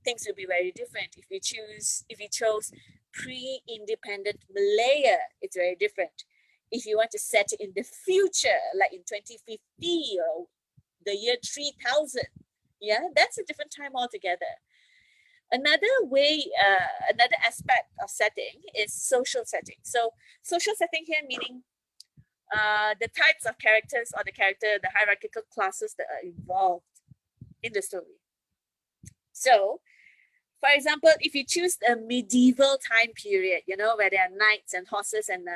things will be very different. If you chose pre-independent Malaya, it's very different. If you want to set it in the future, like in 2050 or the year 3000, yeah, that's a different time altogether. Another way, another aspect of setting is social setting. So social setting here meaning the types of characters or the hierarchical classes that are involved in the story. So, for example, if you choose a medieval time period, where there are knights and horses and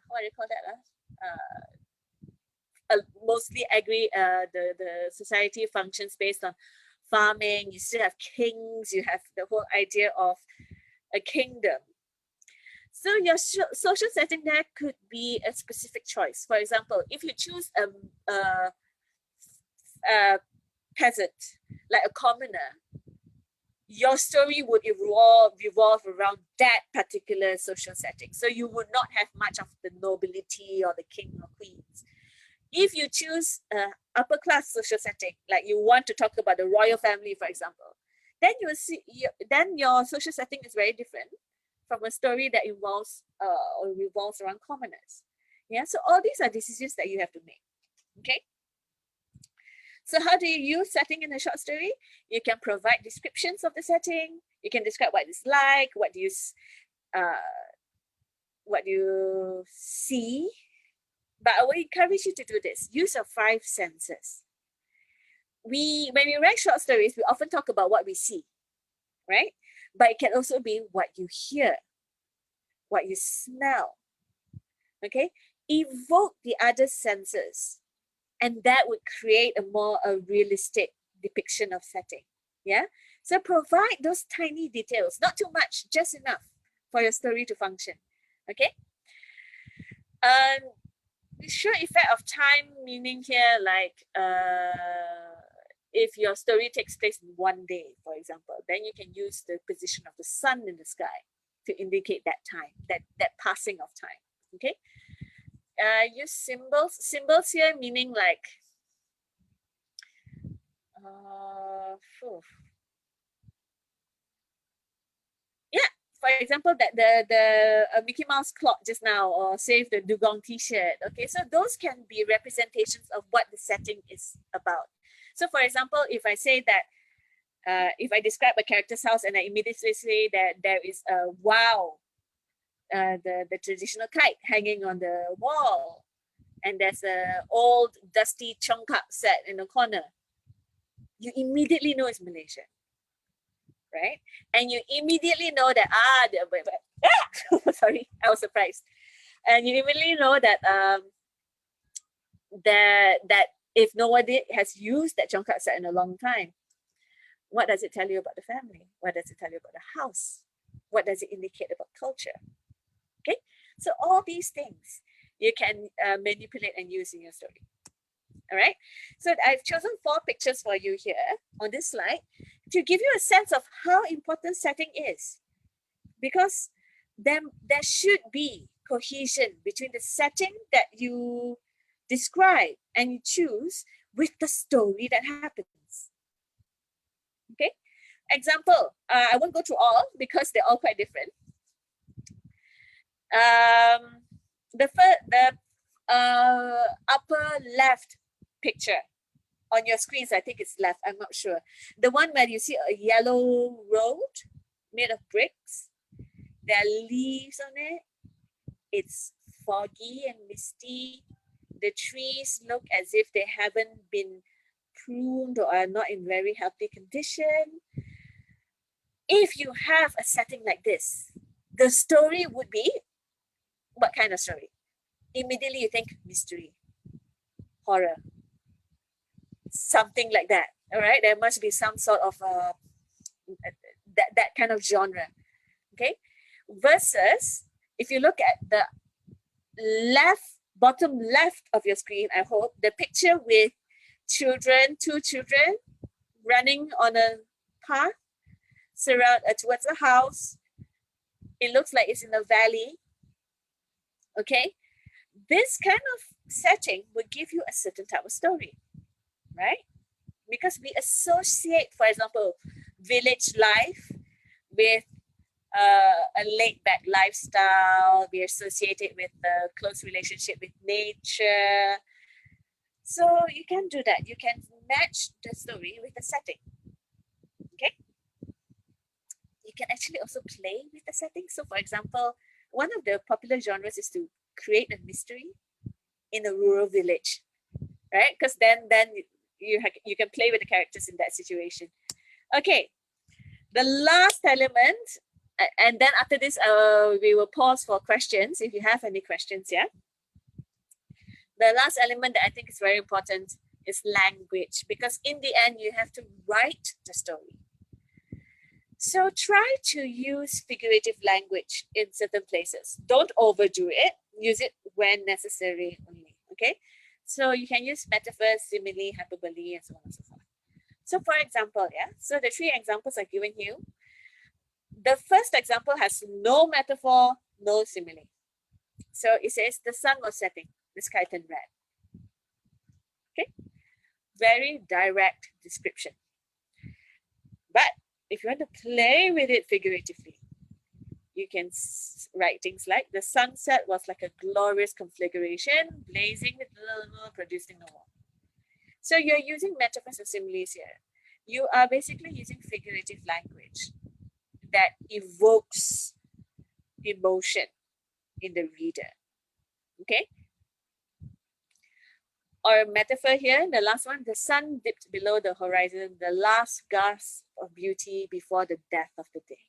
what do you call that? Mostly the society functions based on farming. You still have kings. You have the whole idea of a kingdom. So your social setting there could be a specific choice. For example, if you choose a peasant, like a commoner, your story would revolve around that particular social setting. So you would not have much of the nobility or the king or queens. If you choose upper class social setting, like you want to talk about the royal family, for example, then you will see then your social setting is very different from a story that involves or revolves around commoners. Yeah, so all these are decisions that you have to make. Okay. So how do you use setting in a short story? You can provide descriptions of the setting. You can describe what it's like, what do you see. But I will encourage you to do this. Use your 5 senses. When we write short stories, we often talk about what we see, right? But it can also be what you hear, what you smell. Okay? Evoke the other senses, and that would create a realistic depiction of setting. Yeah. So provide those tiny details, not too much, just enough for your story to function. Okay. Sure effect of time meaning here, like if your story takes place in one day, for example, then you can use the position of the sun in the sky to indicate that time, that passing of time. Okay. Use symbols here meaning like yeah, for example, that the Mickey Mouse clock just now, or save the dugong t-shirt. Okay, so those can be representations of what the setting is about. So for example, if I say that if I describe a character's house and I immediately say that there is a wow, the traditional kite hanging on the wall, and there's a old dusty congkak set in the corner, you immediately know it's Malaysia, right? And you immediately know that sorry, I was surprised. And you immediately know that that if nobody has used that congkak set in a long time, what does it tell you about the family? What does it tell you about the house? What does it indicate about culture? Okay, so all these things you can manipulate and use in your story. All right, so I've chosen 4 pictures for you here on this slide to give you a sense of how important setting is, because there should be cohesion between the setting that you describe and you choose with the story that happens. Okay, example, I won't go through all because they're all quite different. The upper left picture on your screens, I think it's left, I'm not sure. The one where you see a yellow road made of bricks, there are leaves on it, it's foggy and misty, the trees look as if they haven't been pruned or are not in very healthy condition. If you have a setting like this, the story would be what kind of story? Immediately you think mystery, horror, something like that. All right, there must be some sort of that kind of genre. Okay, versus if you look at the bottom left of your screen, I hope, the picture with two children running on a path towards a house. It looks like it's in a valley. Okay, this kind of setting will give you a certain type of story, right? Because we associate, for example, village life with a laid-back lifestyle. We associate it with a close relationship with nature. So you can do that. You can match the story with the setting. Okay. You can actually also play with the setting. So, for example, one of the popular genres is to create a mystery in a rural village, right? Because then you can play with the characters in that situation. Okay, the last element, and then after this, we will pause for questions if you have any questions. Yeah. The last element that I think is very important is language, because in the end you have to write the story. So try to use figurative language in certain places. Don't overdo it. Use it when necessary only. Okay. So you can use metaphors, simile, hyperbole, and so on and so forth. So for example, yeah, so the 3 examples I've given you. The first example has no metaphor, no simile. So it says the sun was setting, the sky turned red. Okay, very direct description. But if you want to play with it figuratively, you can write things like the sunset was like a glorious conflagration, blazing with lava, producing a wall. So you're using metaphors and similes here. You are basically using figurative language that evokes emotion in the reader. Okay? Or metaphor here, the last one, the sun dipped below the horizon, the last gasp of beauty before the death of the day.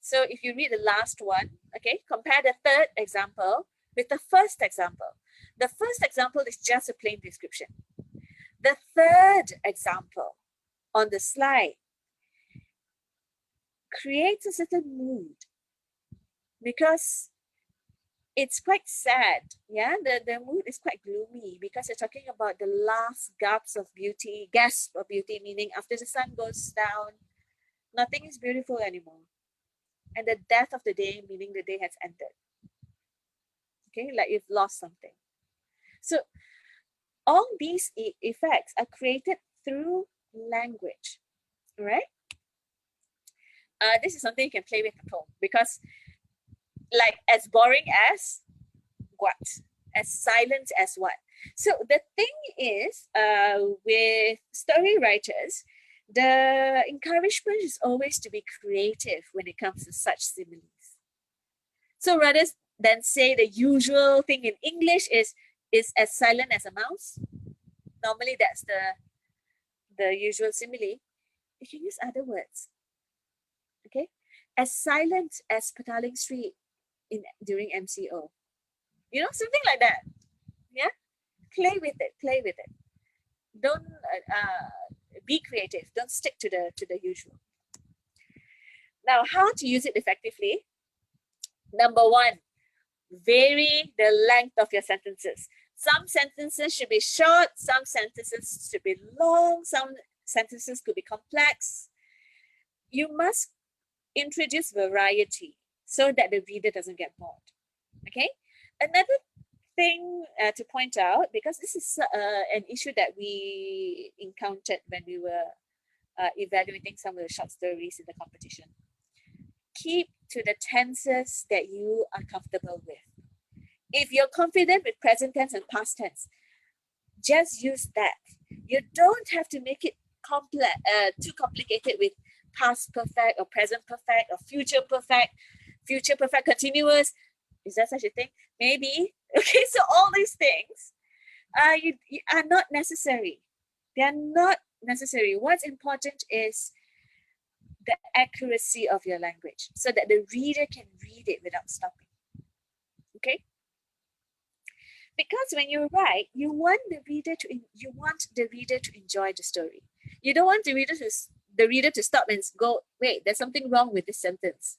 So if you read the last one, okay, compare the third example with the first example. The first example is just a plain description. The third example on the slide creates a certain mood because it's quite sad. Yeah, the mood is quite gloomy because you're talking about the last gasp of beauty, meaning after the sun goes down, nothing is beautiful anymore. And the death of the day, meaning the day has ended. Okay, like you've lost something. So all these effects are created through language, all right? This is something you can play with at home because like as boring as what? As silent as what? So the thing is with story writers, the encouragement is always to be creative when it comes to such similes. So rather than say the usual thing in English is as silent as a mouse, normally that's the usual simile, you can use other words. Okay, as silent as Petaling Street during MCO, you know, something like that. Yeah, play with it. Don't be creative. Don't stick to the usual. Now, how to use it effectively? Number 1, vary the length of your sentences. Some sentences should be short, some sentences should be long, some sentences could be complex. You must introduce variety so that the reader doesn't get bored. Okay. Another thing to point out, because this is an issue that we encountered when we were evaluating some of the short stories in the competition. Keep to the tenses that you are comfortable with. If you're confident with present tense and past tense, just use that. You don't have to make it too complicated with past perfect or present perfect or future perfect continuous. Is there such a thing? Maybe. Okay, so all these things you are not necessary. They are not necessary. What's important is the accuracy of your language so that the reader can read it without stopping. Okay? Because when you write, you want the reader to enjoy the story. You don't want the reader to stop and go, wait, there's something wrong with this sentence.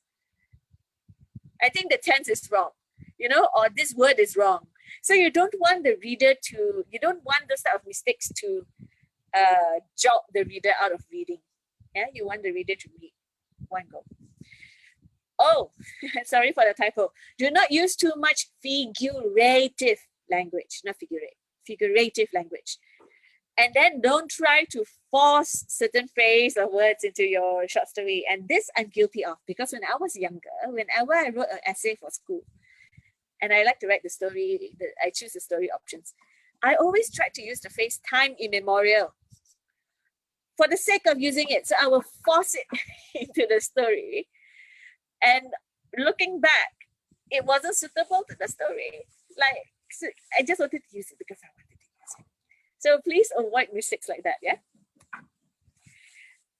I think the tense is wrong, you know, or this word is wrong. So you don't want the reader to, you don't want those type of mistakes to jog the reader out of reading. Yeah, you want the reader to read one go. Oh, sorry for the typo. Do not use too much figurative language, not figurative, figurative language. And then don't try to force certain phrase or words into your short story. And this I'm guilty of, because when I was younger, whenever I wrote an essay for school, and I like to write the story, I choose the story options, I always try to use the phrase time immemorial for the sake of using it. So I will force it into the story. And looking back, it wasn't suitable to the story. Like, so I just wanted to use it because I wanted to use it. So please avoid mistakes like that, yeah?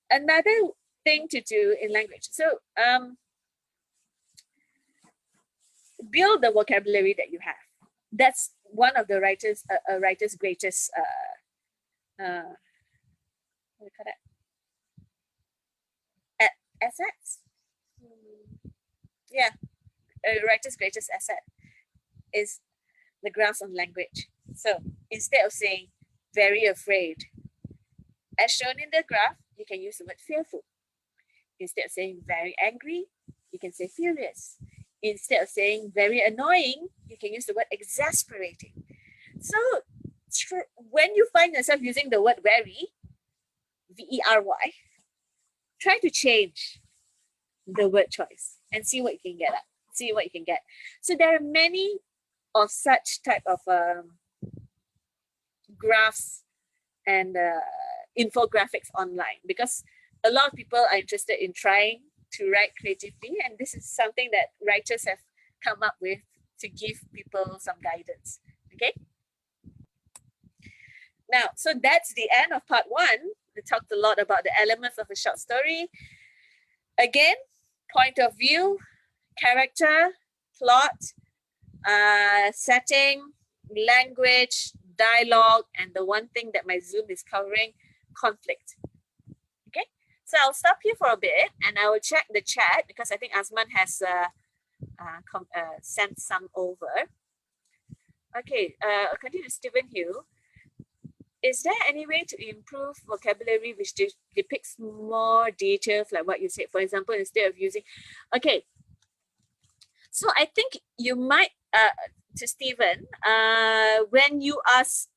Another thing to do in language. So build the vocabulary that you have. That's one of the writer's greatest what do you call that? Assets? Yeah, a writer's greatest asset is the grasp on language. So instead of saying very afraid, as shown in the graph, you can use the word fearful. Instead of saying very angry, you can say furious. Instead of saying very annoying, you can use the word exasperating. So when you find yourself using the word very, V-E-R-Y, try to change the word choice and see what you can get at. See what you can get. So there are many of such type of graphs and infographics online, because a lot of people are interested in trying to write creatively, and this is something that writers have come up with to give people some guidance. Okay. Now, so that's the end of part one. We talked a lot about the elements of a short story. Again, point of view, character, plot, setting, language, dialogue, and the one thing that my Zoom is covering, conflict. Okay, so I'll stop here for a bit and I will check the chat, because I think Azman has sent some over. Okay, continue to Stephen Hugh. Is there any way to improve vocabulary which depicts more details, like what you said, for example, instead of using, okay. So I think you might, to Stephen, when you ask,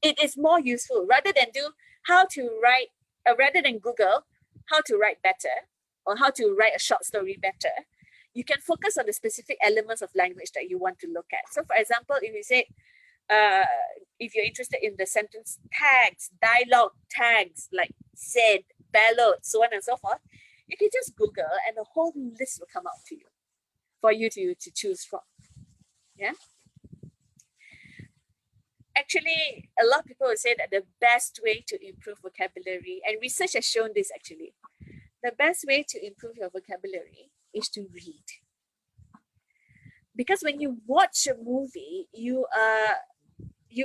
it is more useful rather than do how to write, rather than Google how to write better or how to write a short story better, you can focus on the specific elements of language that you want to look at. So for example, if you say, if you're interested in the sentence tags, dialogue tags, like said, bellowed, so on and so forth, you can just Google and a whole list will come out to you for you to choose from. Yeah. Actually, a lot of people will say that the best way to improve vocabulary, and research has shown this actually, the best way to improve your vocabulary is to read. Because when you watch a movie, you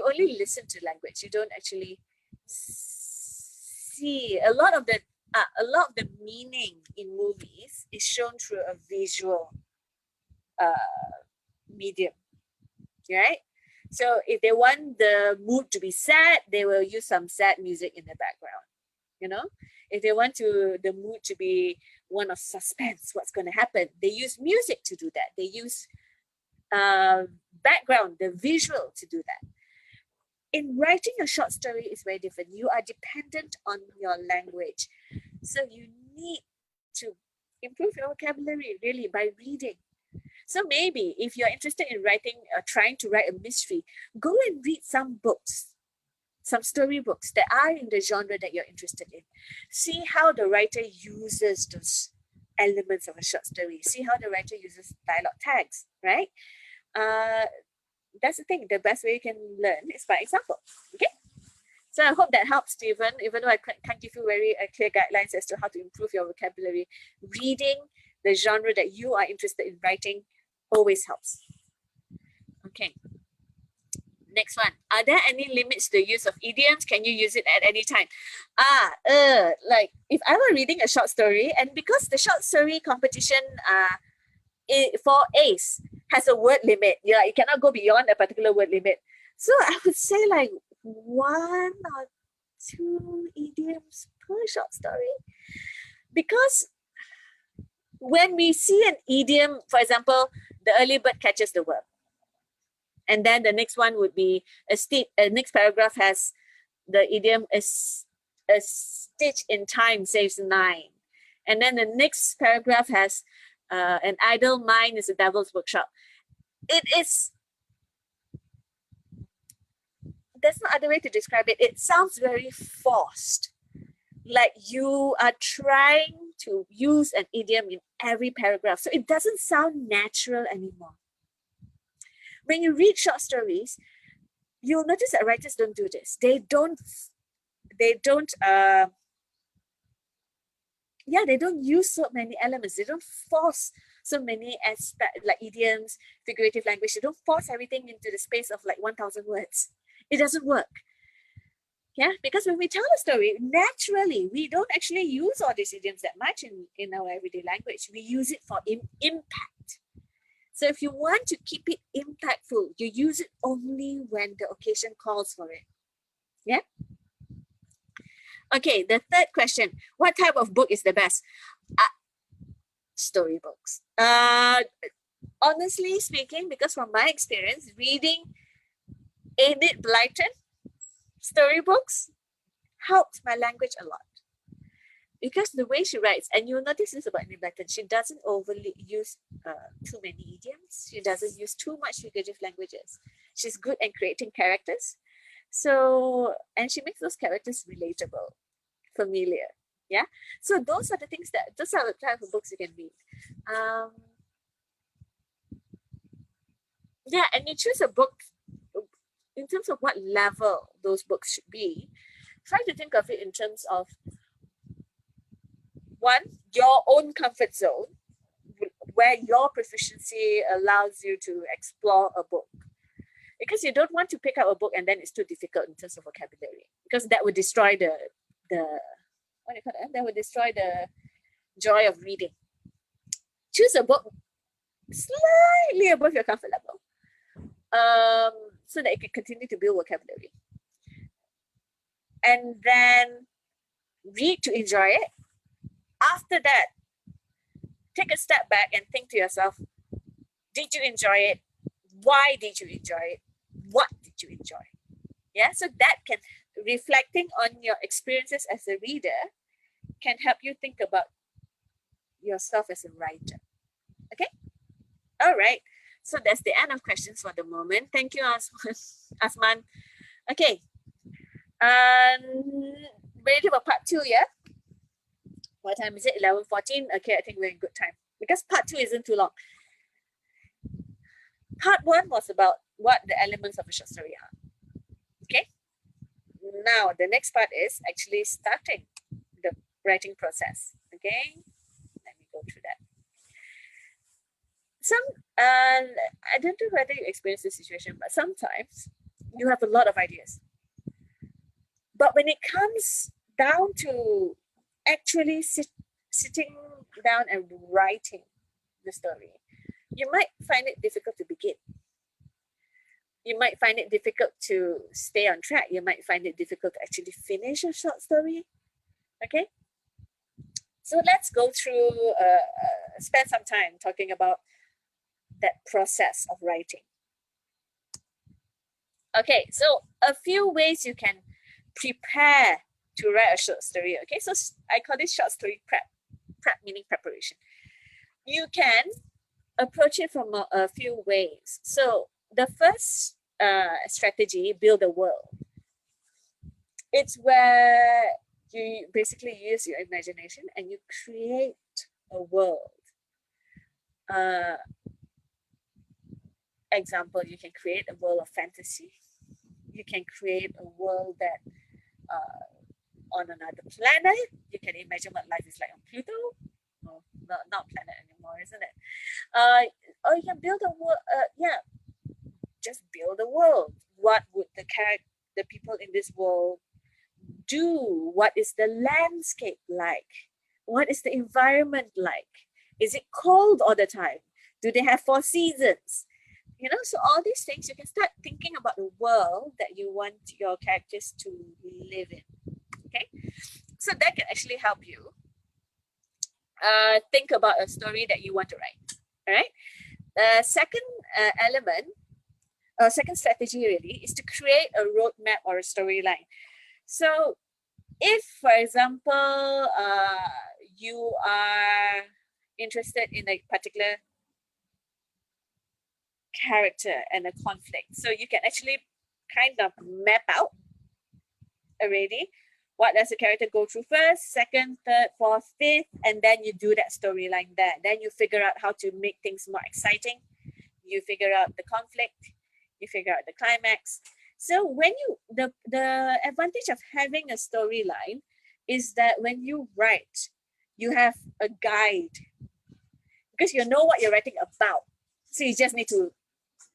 only listen to language. You don't actually see a lot of the meaning in movies is shown through a visual medium, right? So if they want the mood to be sad, they will use some sad music in the background. You know, if they want the mood to be one of suspense, what's going to happen, they use music to do that. They use background, the visual to do that. In writing a short story is very different. You are dependent on your language. So you need to improve your vocabulary really by reading. So maybe if you're interested in writing, trying to write a mystery, go and read some books, some story books that are in the genre that you're interested in. See how the writer uses those elements of a short story. See how the writer uses dialogue tags, right? That's the thing. The best way you can learn is by example. Okay. So I hope that helps, Stephen, even though I can't give you very clear guidelines as to how to improve your vocabulary. Reading the genre that you are interested in writing always helps. Okay. Next one. Are there any limits to the use of idioms? Can you use it at any time? Like if I were reading a short story, and because the short story competition for ACE, has a word limit. Yeah, you cannot go beyond a particular word limit. So I would say like 1 or 2 idioms per short story. Because when we see an idiom, for example, the early bird catches the worm. And then the next one would be next paragraph has the idiom is a stitch in time saves 9. And then the next paragraph has an idle mind is a devil's workshop. There's no other way to describe it. It sounds very forced. Like you are trying to use an idiom in every paragraph. So it doesn't sound natural anymore. When you read short stories, you'll notice that writers don't do this. They don't use so many elements. They don't force so many aspects like idioms, figurative language. They don't force everything into the space of like 1,000 words. It doesn't work. Yeah, because when we tell a story, naturally, we don't actually use all these idioms that much in our everyday language. We use it for impact. So if you want to keep it impactful, you use it only when the occasion calls for it. Yeah? Okay, the third question. What type of book is the best? Storybooks. Honestly speaking, because from my experience, reading Enid Blyton storybooks helped my language a lot. Because the way she writes, and you'll notice this about Enid Blyton, she doesn't overly use too many idioms. She doesn't use too much figurative languages. She's good at creating characters. So, and she makes those characters relatable, familiar. Yeah. So those are the type of books you can read. Yeah, and you choose a book in terms of what level those books should be. Try to think of it in terms of one, your own comfort zone, where your proficiency allows you to explore a book. Because you don't want to pick up a book and then it's too difficult in terms of vocabulary, because that would destroy the what do you call it? That would destroy the joy of reading. Choose a book slightly above your comfort level, so that you can continue to build vocabulary. And then read to enjoy it. After that, take a step back and think to yourself, did you enjoy it? Why did you enjoy it? What did you enjoy? Yeah, so that can, reflecting on your experiences as a reader, can help you think about yourself as a writer. Okay? All right. So that's the end of questions for the moment. Thank you, Asman. Okay. Ready for part 2, yeah? What time is it? 11:14. Okay, I think we're in good time because part 2 isn't too long. Part 1 was about what the elements of a short story are. Okay. Now the next part is actually starting the writing process. Okay. Let me go through that. I don't know whether you experience this situation, but sometimes you have a lot of ideas. But when it comes down to actually sitting down and writing the story, you might find it difficult to begin. You might find it difficult to stay on track. You might find it difficult to actually finish a short story. Okay. So let's go through, spend some time talking about that process of writing. Okay, so a few ways you can prepare to write a short story. Okay, so I call this short story prep meaning preparation. You can approach it from a few ways. So the first strategy, build a world. It's where you basically use your imagination and you create a world. Example, you can create a world of fantasy. You can create a world that on another planet. You can imagine what life is like on Pluto. Oh, not planet anymore, isn't it? Or you can build a world. Just build a world. What would the people in this world do? What is the landscape like? What is the environment like? Is it cold all the time? Do they have 4 seasons? You know, so all these things, you can start thinking about the world that you want your characters to live in. Okay, so that can actually help you think about a story that you want to write. All right. Second element, second strategy really is to create a roadmap or a storyline. So if, for example, you are interested in a particular character and a conflict, so you can actually kind of map out already what does the character go through first, second, third, fourth, fifth, and then you do that storyline there. Then you figure out how to make things more exciting. You figure out the conflict, you figure out the climax. So when you, the advantage of having a storyline is that when you write, you have a guide because you know what you're writing about. So you just need to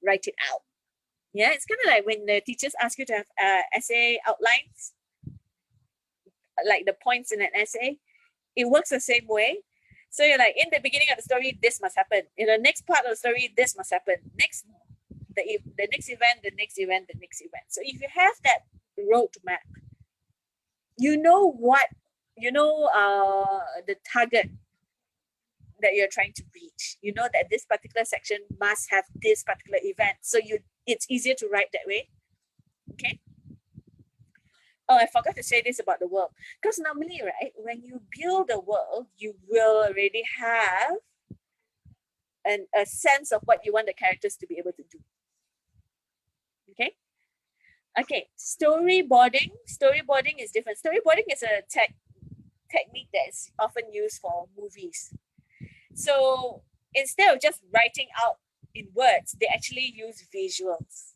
write it out. Yeah, it's kind of like when the teachers ask you to have essay outlines, like the points in an essay. It works the same way. So you're like, in the beginning of the story, this must happen. In the next part of the story, this must happen. Next, the next event, the next event, the next event. So if you have that roadmap, you know what, you know the target that you're trying to reach. You know that this particular section must have this particular event. So it's easier to write that way. Okay. Oh, I forgot to say this about the world. Because normally, right, when you build a world, you will already have a sense of what you want the characters to be able to do. Okay. Okay. Storyboarding. Storyboarding is different. Storyboarding is a technique that is often used for movies. So instead of just writing out in words, they actually use visuals.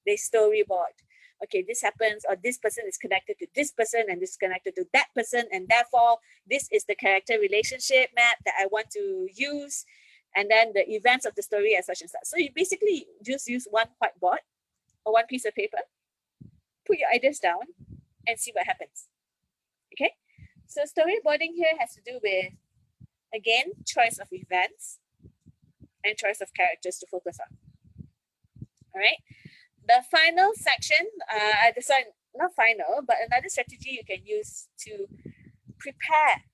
They storyboard. Okay, this happens, or this person is connected to this person, and this is connected to that person, and therefore this is the character relationship map that I want to use, and then the events of the story as such and such. So you basically just use one whiteboard or one piece of paper, put your ideas down, and see what happens. Okay, so storyboarding here has to do with, again, choice of events and choice of characters to focus on. All right. The final section, this one, not final, but another strategy you can use to prepare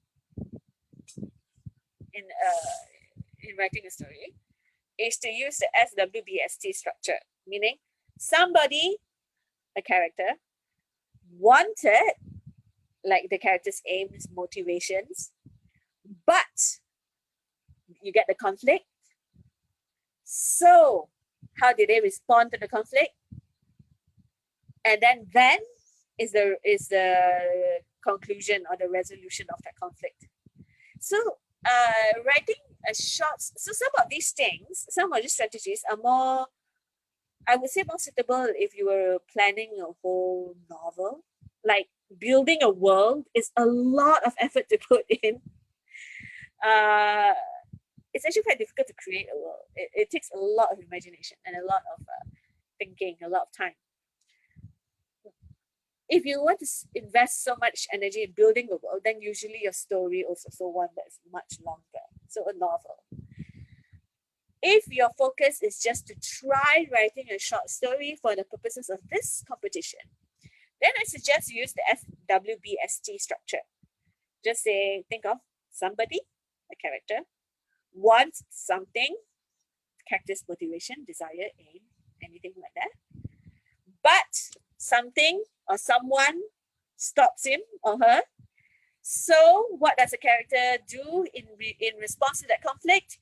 in writing a story is to use the SWBST structure, meaning somebody, a character, wanted, like the character's aims, motivations, but you get the conflict. So how did they respond to the conflict? And then is the conclusion or the resolution of that conflict. So writing a short, so some of these things, some of these strategies are more, I would say, more suitable if you were planning a whole novel. Like building a world is a lot of effort to put in. It's actually quite difficult to create a world. It takes a lot of imagination and a lot of thinking, a lot of time. If you want to invest so much energy in building a world, then usually your story is also one that's much longer. So a novel. If your focus is just to try writing a short story for the purposes of this competition, then I suggest you use the SWBST structure. Just say, think of somebody, a character, wants something, character's motivation, desire, aim, anything like that. But something or someone stops him or her. So what does the character do in response to that conflict?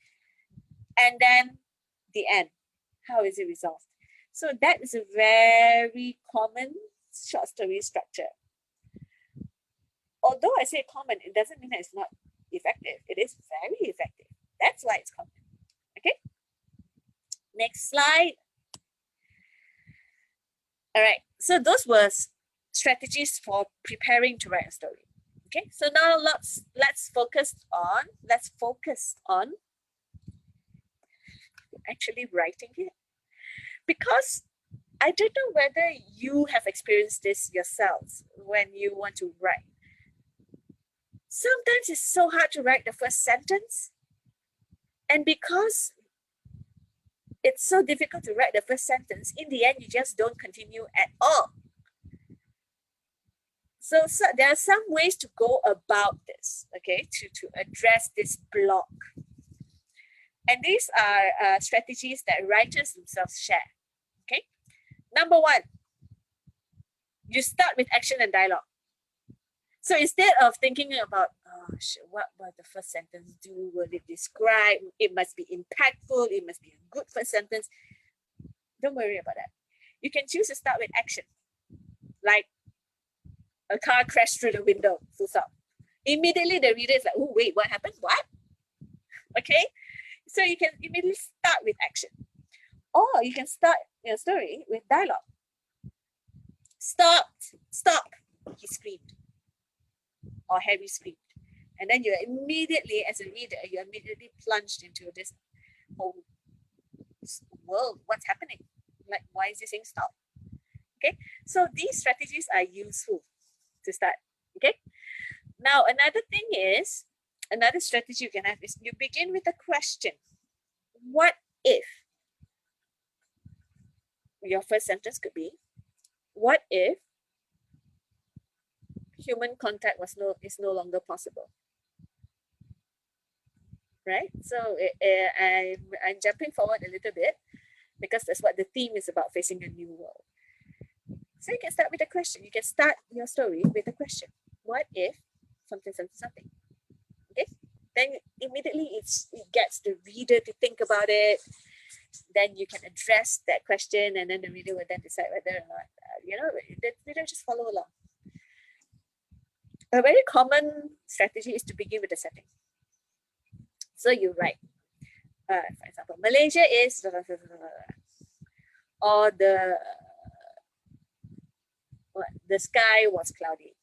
And then the end. How is it resolved? So that is a very common short story structure. Although I say common, it doesn't mean that it's not effective. It is very effective. That's why it's common. Okay. Next slide. All right. So those were strategies for preparing to write a story. Okay. So now let's focus on actually writing it, because I don't know whether you have experienced this yourselves when you want to write. Sometimes it's so hard to write the first sentence. And because it's so difficult to write the first sentence, in the end, you just don't continue at all. So there are some ways to go about this, okay, to address this block. And these are strategies that writers themselves share, okay? Number one, you start with action and dialogue. So instead of thinking about, oh, what will the first sentence do? Will it describe? It must be impactful. It must be a good first sentence. Don't worry about that. You can choose to start with action, like a car crashed through the window, full stop. Immediately the reader is like, oh, wait, what happened? What? Okay? So you can immediately start with action. Or you can start your story with dialogue. Stop, he screamed. Or Harry screamed. And then you're immediately, as a reader, you're immediately plunged into this whole world. What's happening? Like, why is this saying stop? Okay, so these strategies are useful to start. Okay, now another thing is, another strategy you can have is you begin with a question. What if? Your first sentence could be, what if human contact is no longer possible? Right? So I'm jumping forward a little bit because that's what the theme is about, facing a new world. So you can start with a question. You can start your story with a question. What if something, something, something? Okay? Then immediately it gets the reader to think about it. Then you can address that question, and then the reader will then decide whether or not, the reader just follow along. A very common strategy is to begin with the setting. So you write, for example, Malaysia is, or the sky was cloudy.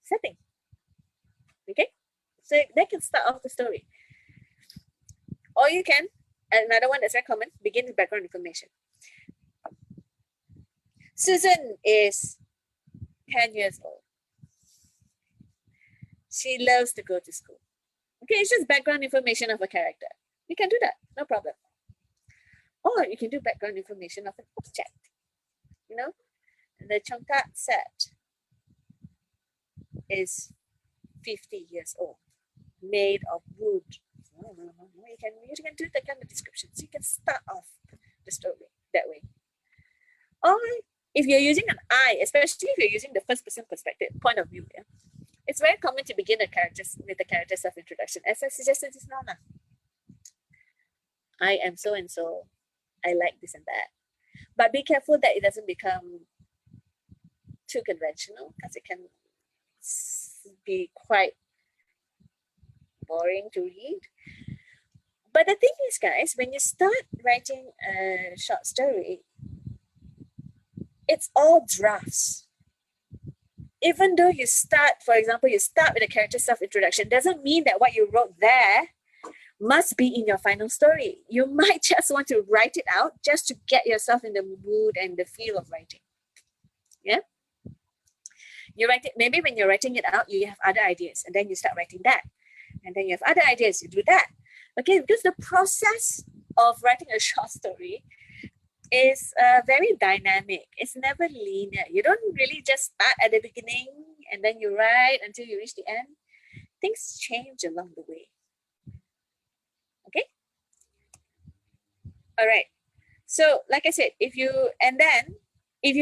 Setting. Okay? So that can start off the story. Or you can, another one that's very common, begin with background information. Susan is 10 years old. She loves to go to school. Okay, it's just background information of a character. You can do that, no problem. Or you can do background information of an object. The Chongkat set is 50 years old, made of wood. You can do that kind of description. So you can start off the story that way. Or if you're using an I, especially if you're using the first person perspective, point of view, yeah, it's very common to begin with the character self-introduction. As I suggested just now, I am so and so. I like this and that. But be careful that it doesn't become too conventional, because it can be quite boring to read. But the thing is, guys, when you start writing a short story, it's all drafts. Even though you start, for example, you start with a character self-introduction, doesn't mean that what you wrote there must be in your final story. You might just want to write it out just to get yourself in the mood and the feel of writing. Yeah? You write it, maybe when you're writing it out, you have other ideas, and then you start writing that. And then you have other ideas, you do that. Okay, because the process of writing a short story is very dynamic. It's never linear. You don't really just start at the beginning and then you write until you reach the end. Things change along the way. Okay? All right. So like I said, if you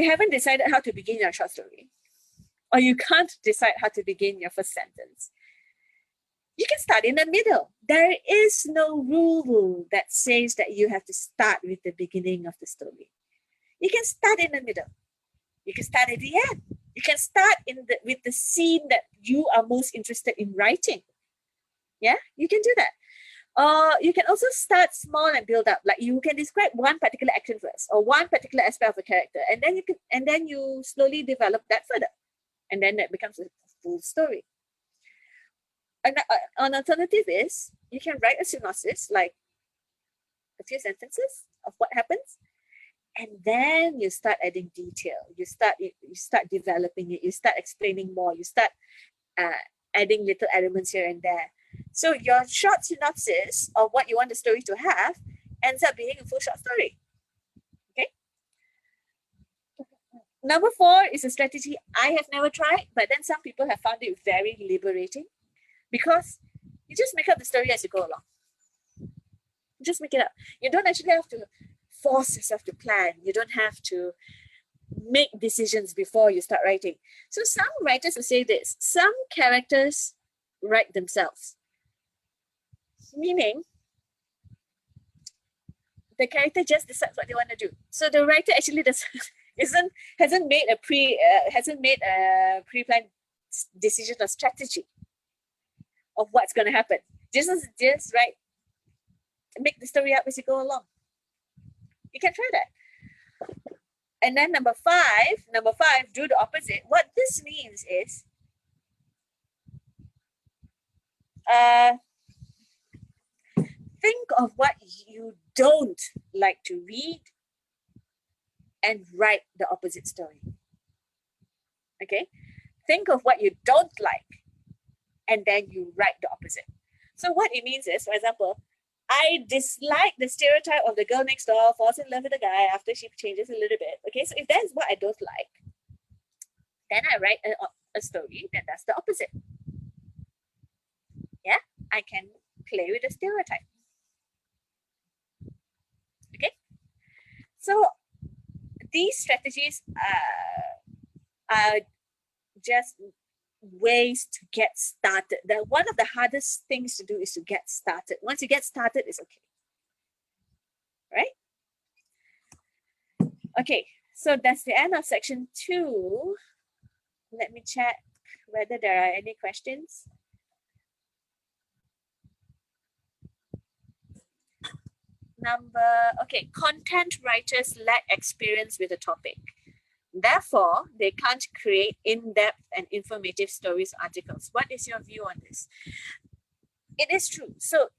haven't decided how to begin your short story, or you can't decide how to begin your first sentence, you can start in the middle. There is no rule that says that you have to start with the beginning of the story. You can start in the middle. You can start at the end. You can start with the scene that you are most interested in writing. Yeah, you can do that. You can also start small and build up. Like you can describe one particular action first, or one particular aspect of a character, and then you slowly develop that further, and then that becomes a full story. An alternative is you can write a synopsis, like a few sentences of what happens, and then you start adding detail. You start developing it. You start explaining more. You start adding little elements here and there. So your short synopsis of what you want the story to have, ends up being a full short story. Okay. Number 4 is a strategy I have never tried, but then some people have found it very liberating because you just make up the story as you go along. Just make it up. You don't actually have to force yourself to plan. You don't have to make decisions before you start writing. So some writers will say this: some characters write themselves, meaning the character just decides what they want to do. So the writer actually hasn't made a pre-planned decision or strategy of what's going to happen. Just right, make the story up as you go along. You can try that. And then number five, do the opposite. What this means is think of what you don't like to read and write the opposite story. Okay? Think of what you don't like and then you write the opposite. So what it means is, for example, I dislike the stereotype of the girl next door falls in love with a guy after she changes a little bit. Okay, so if that's what I don't like, then I write a story that does the opposite. Yeah, I can play with the stereotype. Okay, so these strategies are just ways to get started. One of the hardest things to do is to get started. Once you get started, it's okay. Right? Okay, so that's the end of section 2. Let me check whether there are any questions. Content writers lack experience with the topic. Therefore, they can't create in-depth and informative stories articles. What is your view on this? It is true. So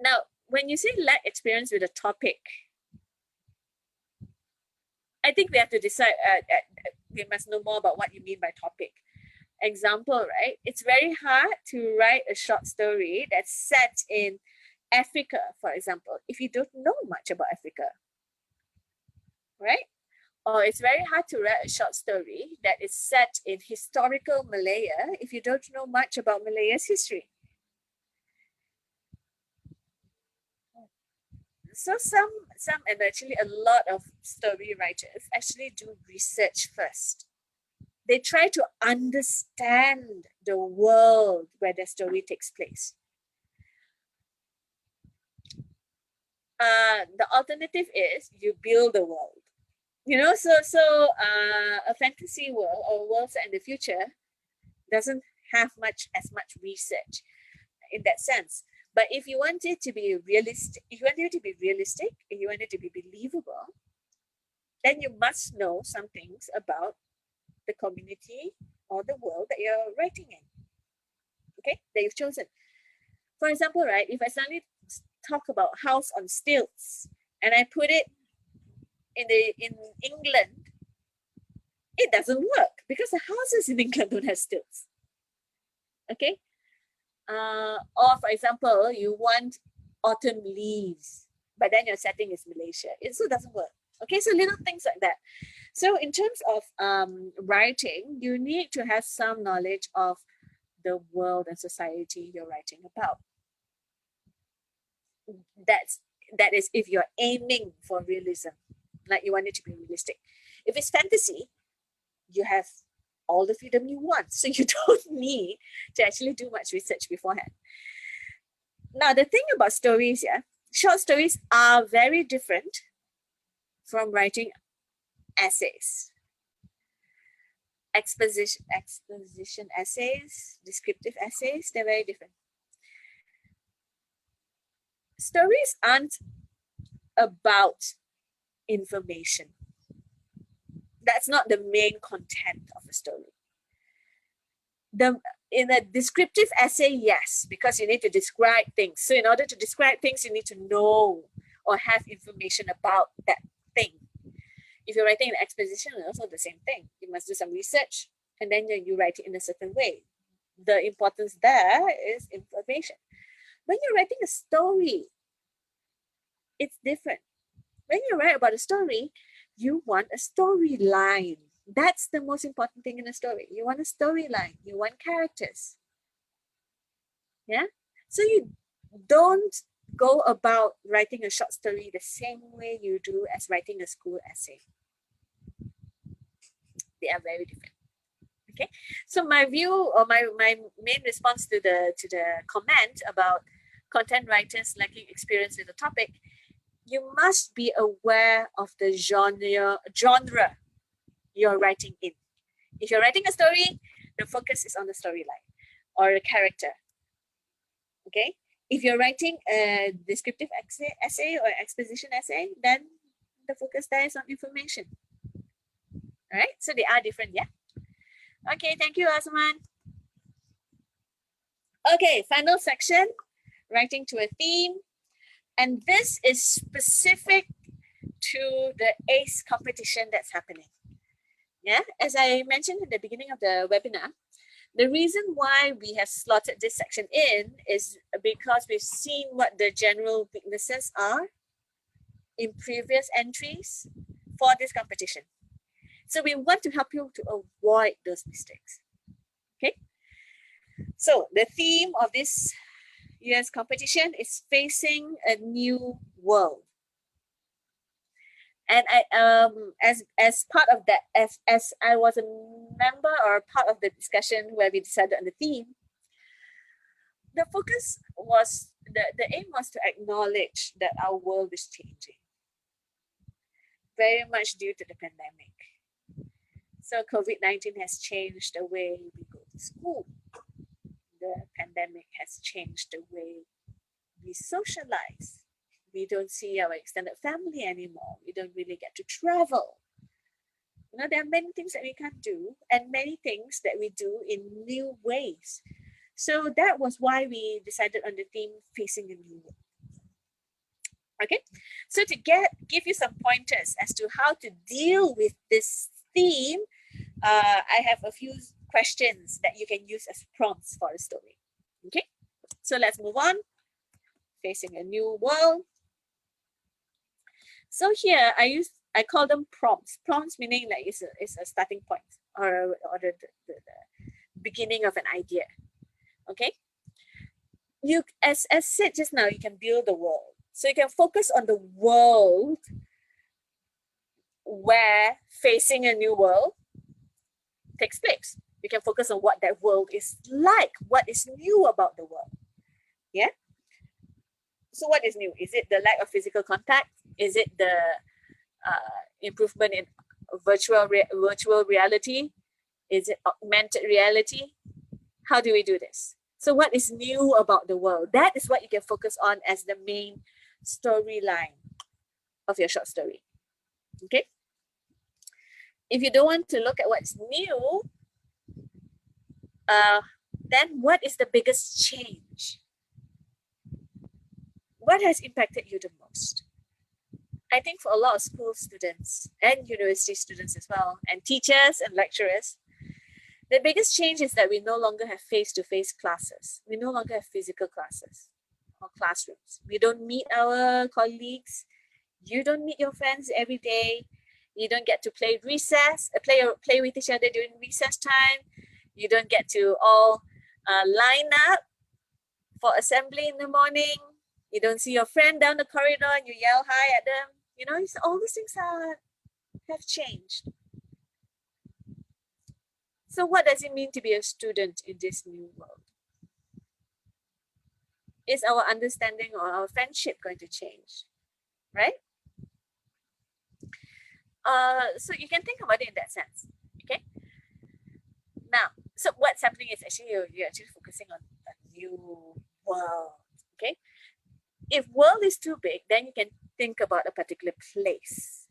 now, when you say lack experience with a topic, I think we have to decide, we must know more about what you mean by topic. Example, right? It's very hard to write a short story that's set in Africa, for example, if you don't know much about Africa. Right? Or it's very hard to write a short story that is set in historical Malaya if you don't know much about Malaya's history. So some and actually a lot of story writers actually do research first. They try to understand the world where the story takes place. The alternative is you build a world. You know, so a fantasy world or a world set in the future doesn't have as much research in that sense. But if you want it to be realistic, if you want it to be believable, then you must know some things about the community or the world that you're writing in. Okay, that you've chosen. For example, right, if I suddenly talk about House on Stilts and I put it in England, it doesn't work because the houses in England don't have stilts. Okay, or for example, you want autumn leaves, but then your setting is Malaysia. It still doesn't work. Okay, so little things like that. So in terms of writing, you need to have some knowledge of the world and society you're writing about. That is if you're aiming for realism, like you want it to be realistic. If it's fantasy, you have all the freedom you want, so you don't need to actually do much research beforehand. Now, the thing about stories, short stories are very different from writing essays. Exposition essays, descriptive essays, they're very different. Stories aren't about information. That's not the main content of a story. In a descriptive essay, yes, because you need to describe things. So in order to describe things, you need to know or have information about that thing. If you're writing an exposition, it's also the same thing. You must do some research and then you write it in a certain way. The importance there is information. When you're writing a story, it's different. When you write about a story, you want a storyline. That's the most important thing in a story. You want a storyline. You want characters. Yeah. So you don't go about writing a short story the same way you do as writing a school essay. They are very different. Okay. So my view or my main response to the comment about content writers lacking experience with the topic, you must be aware of the genre you're writing in. If you're writing a story, the focus is on the storyline or a character. Okay. If you're writing a descriptive essay or exposition essay, then the focus there is on information. All right. So they are different. Yeah. Okay. Thank you, Azman. Okay. Final section, writing to a theme. And this is specific to the ACE competition that's happening. Yeah, as I mentioned in the beginning of the webinar, the reason why we have slotted this section in is because we've seen what the general weaknesses are in previous entries for this competition. So we want to help you to avoid those mistakes. Okay. So the theme of this year's competition is facing a new world. And I as part of that, as I was a member or part of the discussion where we decided on the theme, the focus was the aim was to acknowledge that our world is changing, very much due to the pandemic. So COVID-19 has changed the way we go to school. The pandemic has changed the way we socialize. We don't see our extended family anymore. We don't really get to travel. You know, there are many things that we can't do and many things that we do in new ways. So that was why we decided on the theme facing a new world. Okay, so to give you some pointers as to how to deal with this theme, I have a few questions that you can use as prompts for a story. Okay, so let's move on. Facing a new world. So here I call them prompts. Prompts meaning like it's a starting point or the beginning of an idea. Okay. You as said just now, you can build the world. So you can focus on the world where facing a new world takes place. You can focus on what that world is like, what is new about the world. Yeah. So what is new? Is it the lack of physical contact? Is it the improvement in virtual reality? Is it augmented reality? How do we do this? So what is new about the world? That is what you can focus on as the main storyline of your short story. Okay. If you don't want to look at what's new, then what is the biggest change? What has impacted you the most? I think for a lot of school students and university students as well, and teachers and lecturers, the biggest change is that we no longer have face-to-face classes. We no longer have physical classes or classrooms. We don't meet our colleagues. You don't meet your friends every day. You don't get to play recess, play with each other during recess time. You don't get to all line up for assembly in the morning. You don't see your friend down the corridor and you yell hi at them. You know, all these things have changed. So what does it mean to be a student in this new world? Is our understanding or our friendship going to change, right? So you can think about it in that sense, okay? Now, so what's happening is actually you're actually focusing on a new world, okay? If world is too big, then you can think about a particular place.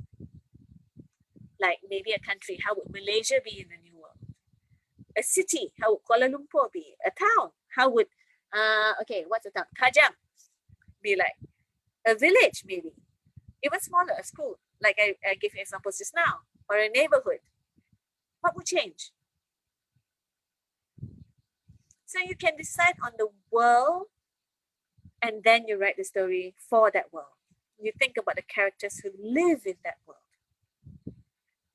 Like maybe a country, how would Malaysia be in the new world? A city, how would Kuala Lumpur be? A town, how would, okay, what's a town? Kajang be like? A village maybe, even smaller, a school, like I gave you examples just now, or a neighborhood. What would change? So you can decide on the world And then you write the story for that world. You think about the characters who live in that world.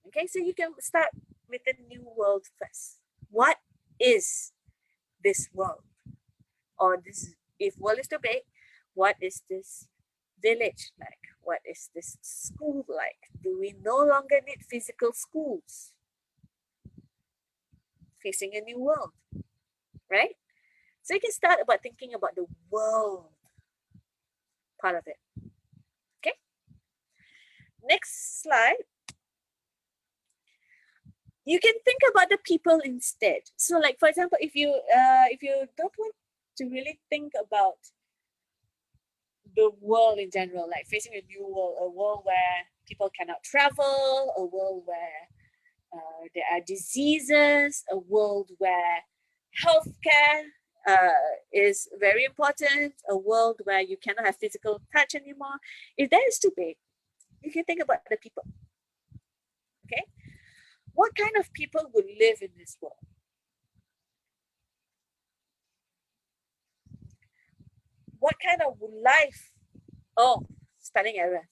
Okay, so you can start with the new world first. What is this world? Or this, if world is too big, what is this village like? What is this school like? Do we no longer need physical schools? Facing a new world, right? So you can start about thinking about the world part of it. Okay. Next slide. You can think about the people instead. So, like for example, if you don't want to really think about the world in general, like facing a new world, a world where people cannot travel, a world where there are diseases, a world where healthcare is very important, a world where you cannot have physical touch anymore. If that is too big, you can think about the people. Okay, what kind of people would live in this world? What kind of life? Oh, spelling error.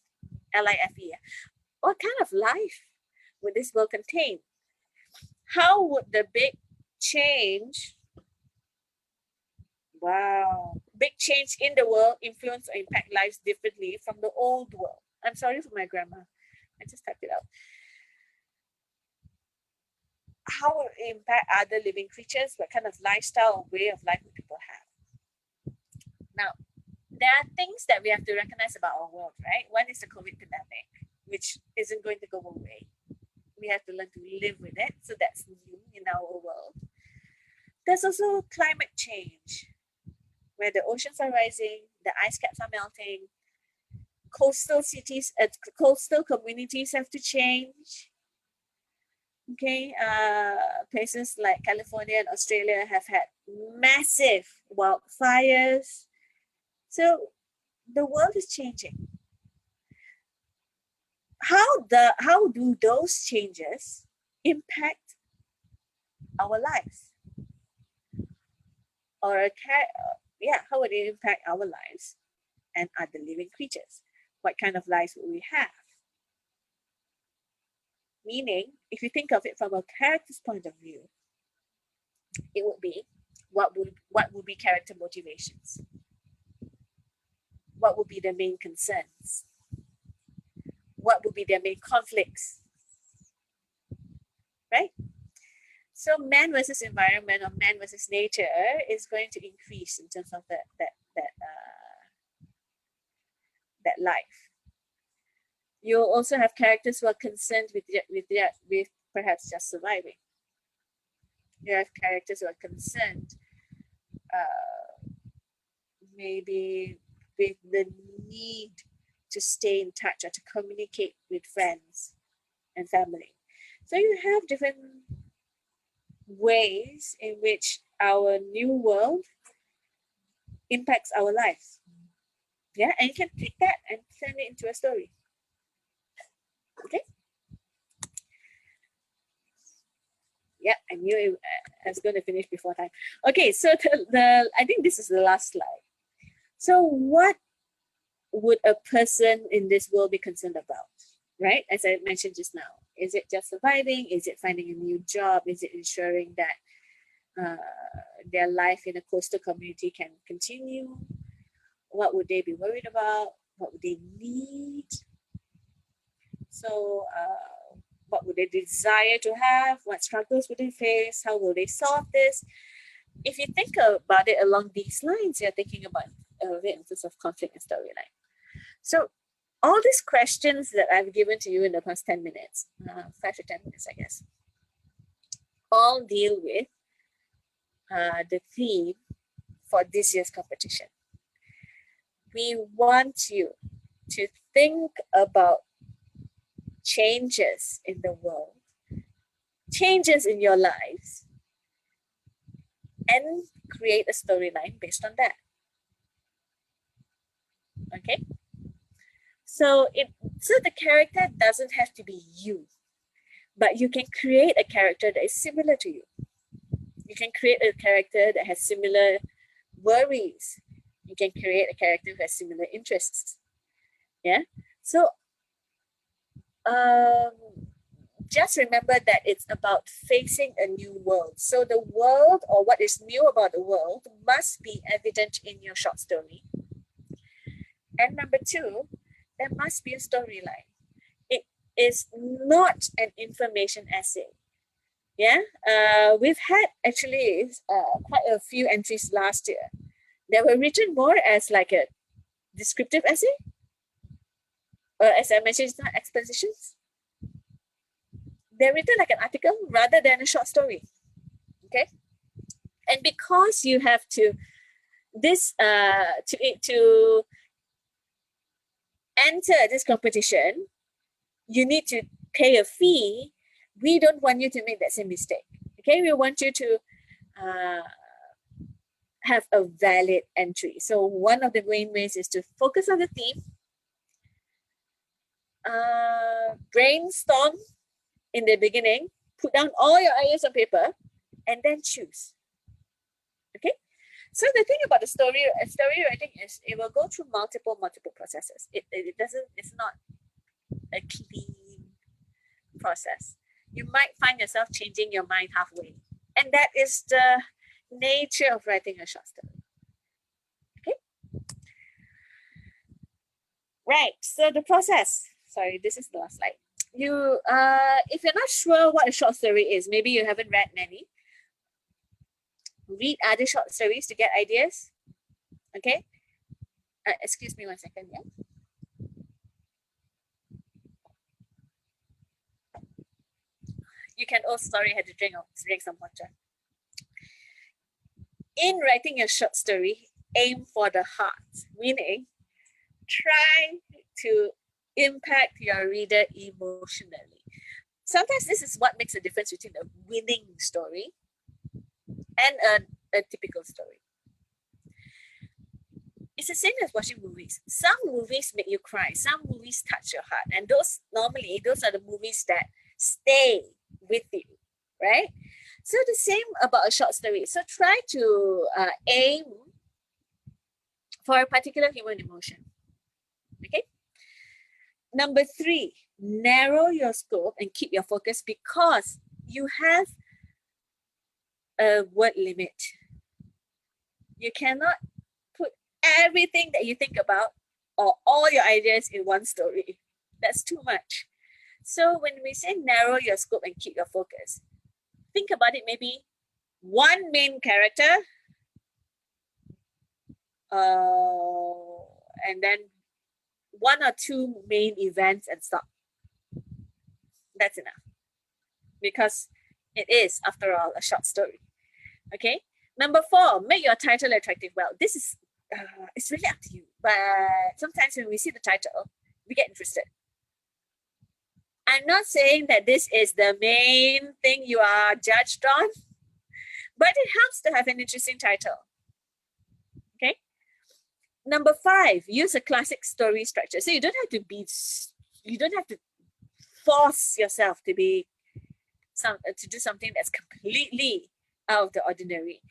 L-I-F-E. What kind of life would this world contain? How would the big change, big change in the world influence or impact lives differently from the old world? I'm sorry for my grammar. I just typed it out. How would it impact other living creatures? What kind of lifestyle or way of life would people have? Now, there are things that we have to recognize about our world, right? One is the COVID pandemic, which isn't going to go away. We have to learn to live with it. So that's new in our world. There's also climate change, where the oceans are rising, the ice caps are melting, coastal cities, coastal communities have to change. Okay, places like California and Australia have had massive wildfires. So the world is changing. How do those changes impact our lives? Or how would it impact our lives and other living creatures? What kind of lives will we have? Meaning, if you think of it from a character's point of view, it would be what would be character motivations? What would be their main concerns? What would be their main conflicts? Right? So man versus environment or man versus nature is going to increase in terms of that life. You'll also have characters who are concerned with perhaps just surviving. You have characters who are concerned maybe with the need to stay in touch or to communicate with friends and family. So you have different ways in which our new world impacts our lives. Yeah, and you can take that and turn it into a story. Okay. Yeah, I knew I was going to finish before time. Okay, so I think this is the last slide. So what would a person in this world be concerned about? Right, as I mentioned just now, is it just surviving? Is it finding a new job? Is it ensuring that their life in a coastal community can continue? What would they be worried about? What would they need? So what would they desire to have? What struggles would they face? How will they solve this? If you think about it along these lines, you're thinking about it in terms of conflict and storyline. So all these questions that I've given to you in the past 10 minutes, 5 to 10 minutes, I guess, all deal with the theme for this year's competition. We want you to think about changes in the world, changes in your lives, and create a storyline based on that. Okay? So the character doesn't have to be you, but you can create a character that is similar to you. You can create a character that has similar worries. You can create a character who has similar interests. Yeah. So just remember that it's about facing a new world. So the world, or what is new about the world, must be evident in your short story. And number two, there must be a storyline. It is not an information essay. Yeah, we've had actually quite a few entries last year. They were written more as like a descriptive essay, as I mentioned, it's not expositions. They're written like an article rather than a short story. Okay, and because you have to to enter this competition, you need to pay a fee. We don't want you to make that same mistake. Okay, we want you to have a valid entry. So one of the main ways is to focus on the theme, brainstorm in the beginning, put down all your ideas on paper, and then choose. Okay. So the thing about the story writing is it will go through multiple processes. It's not a clean process. You might find yourself changing your mind halfway. And that is the nature of writing a short story. Okay. Right. So the process. Sorry, this is the last slide. You if you're not sure what a short story is, maybe you haven't read many. Read other short stories to get ideas. Okay. Excuse me 1 second. Yeah. You can also, sorry, I had to drink some water. In writing a short story, aim for the heart, meaning try to impact your reader emotionally. Sometimes this is what makes a difference between a winning story and a typical story. It's the same as watching movies. Some movies make you cry, some movies touch your heart, and those are the movies that stay with you, right? So the same about a short story. So try to aim for a particular human emotion. Okay. Number 3, narrow your scope and keep your focus because you have a word limit. You cannot put everything that you think about or all your ideas in one story. That's too much. So when we say narrow your scope and keep your focus, think about it, maybe one main character, and then 1 or 2 main events and stop. That's enough. Because it is, after all, a short story. Okay. Number 4, make your title attractive. Well, this is, it's really up to you. But sometimes when we see the title, we get interested. I'm not saying that this is the main thing you are judged on, but it helps to have an interesting title. Okay. Number 5, use a classic story structure. So you don't have to force yourself to do something that's completely out of the ordinary.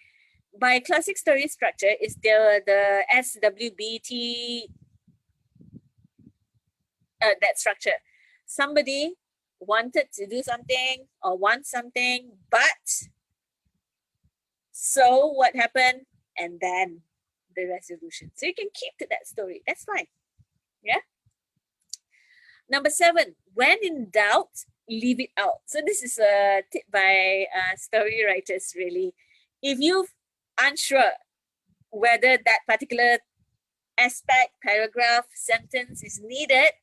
By classic story structure is the SWBT, that structure. Somebody wanted to do something or wants something, but so what happened? And then the resolution. So you can keep to that story. That's fine. Yeah. Number 7, when in doubt, leave it out. So this is a tip by story writers, really. If you're unsure whether that particular aspect, paragraph, sentence is needed,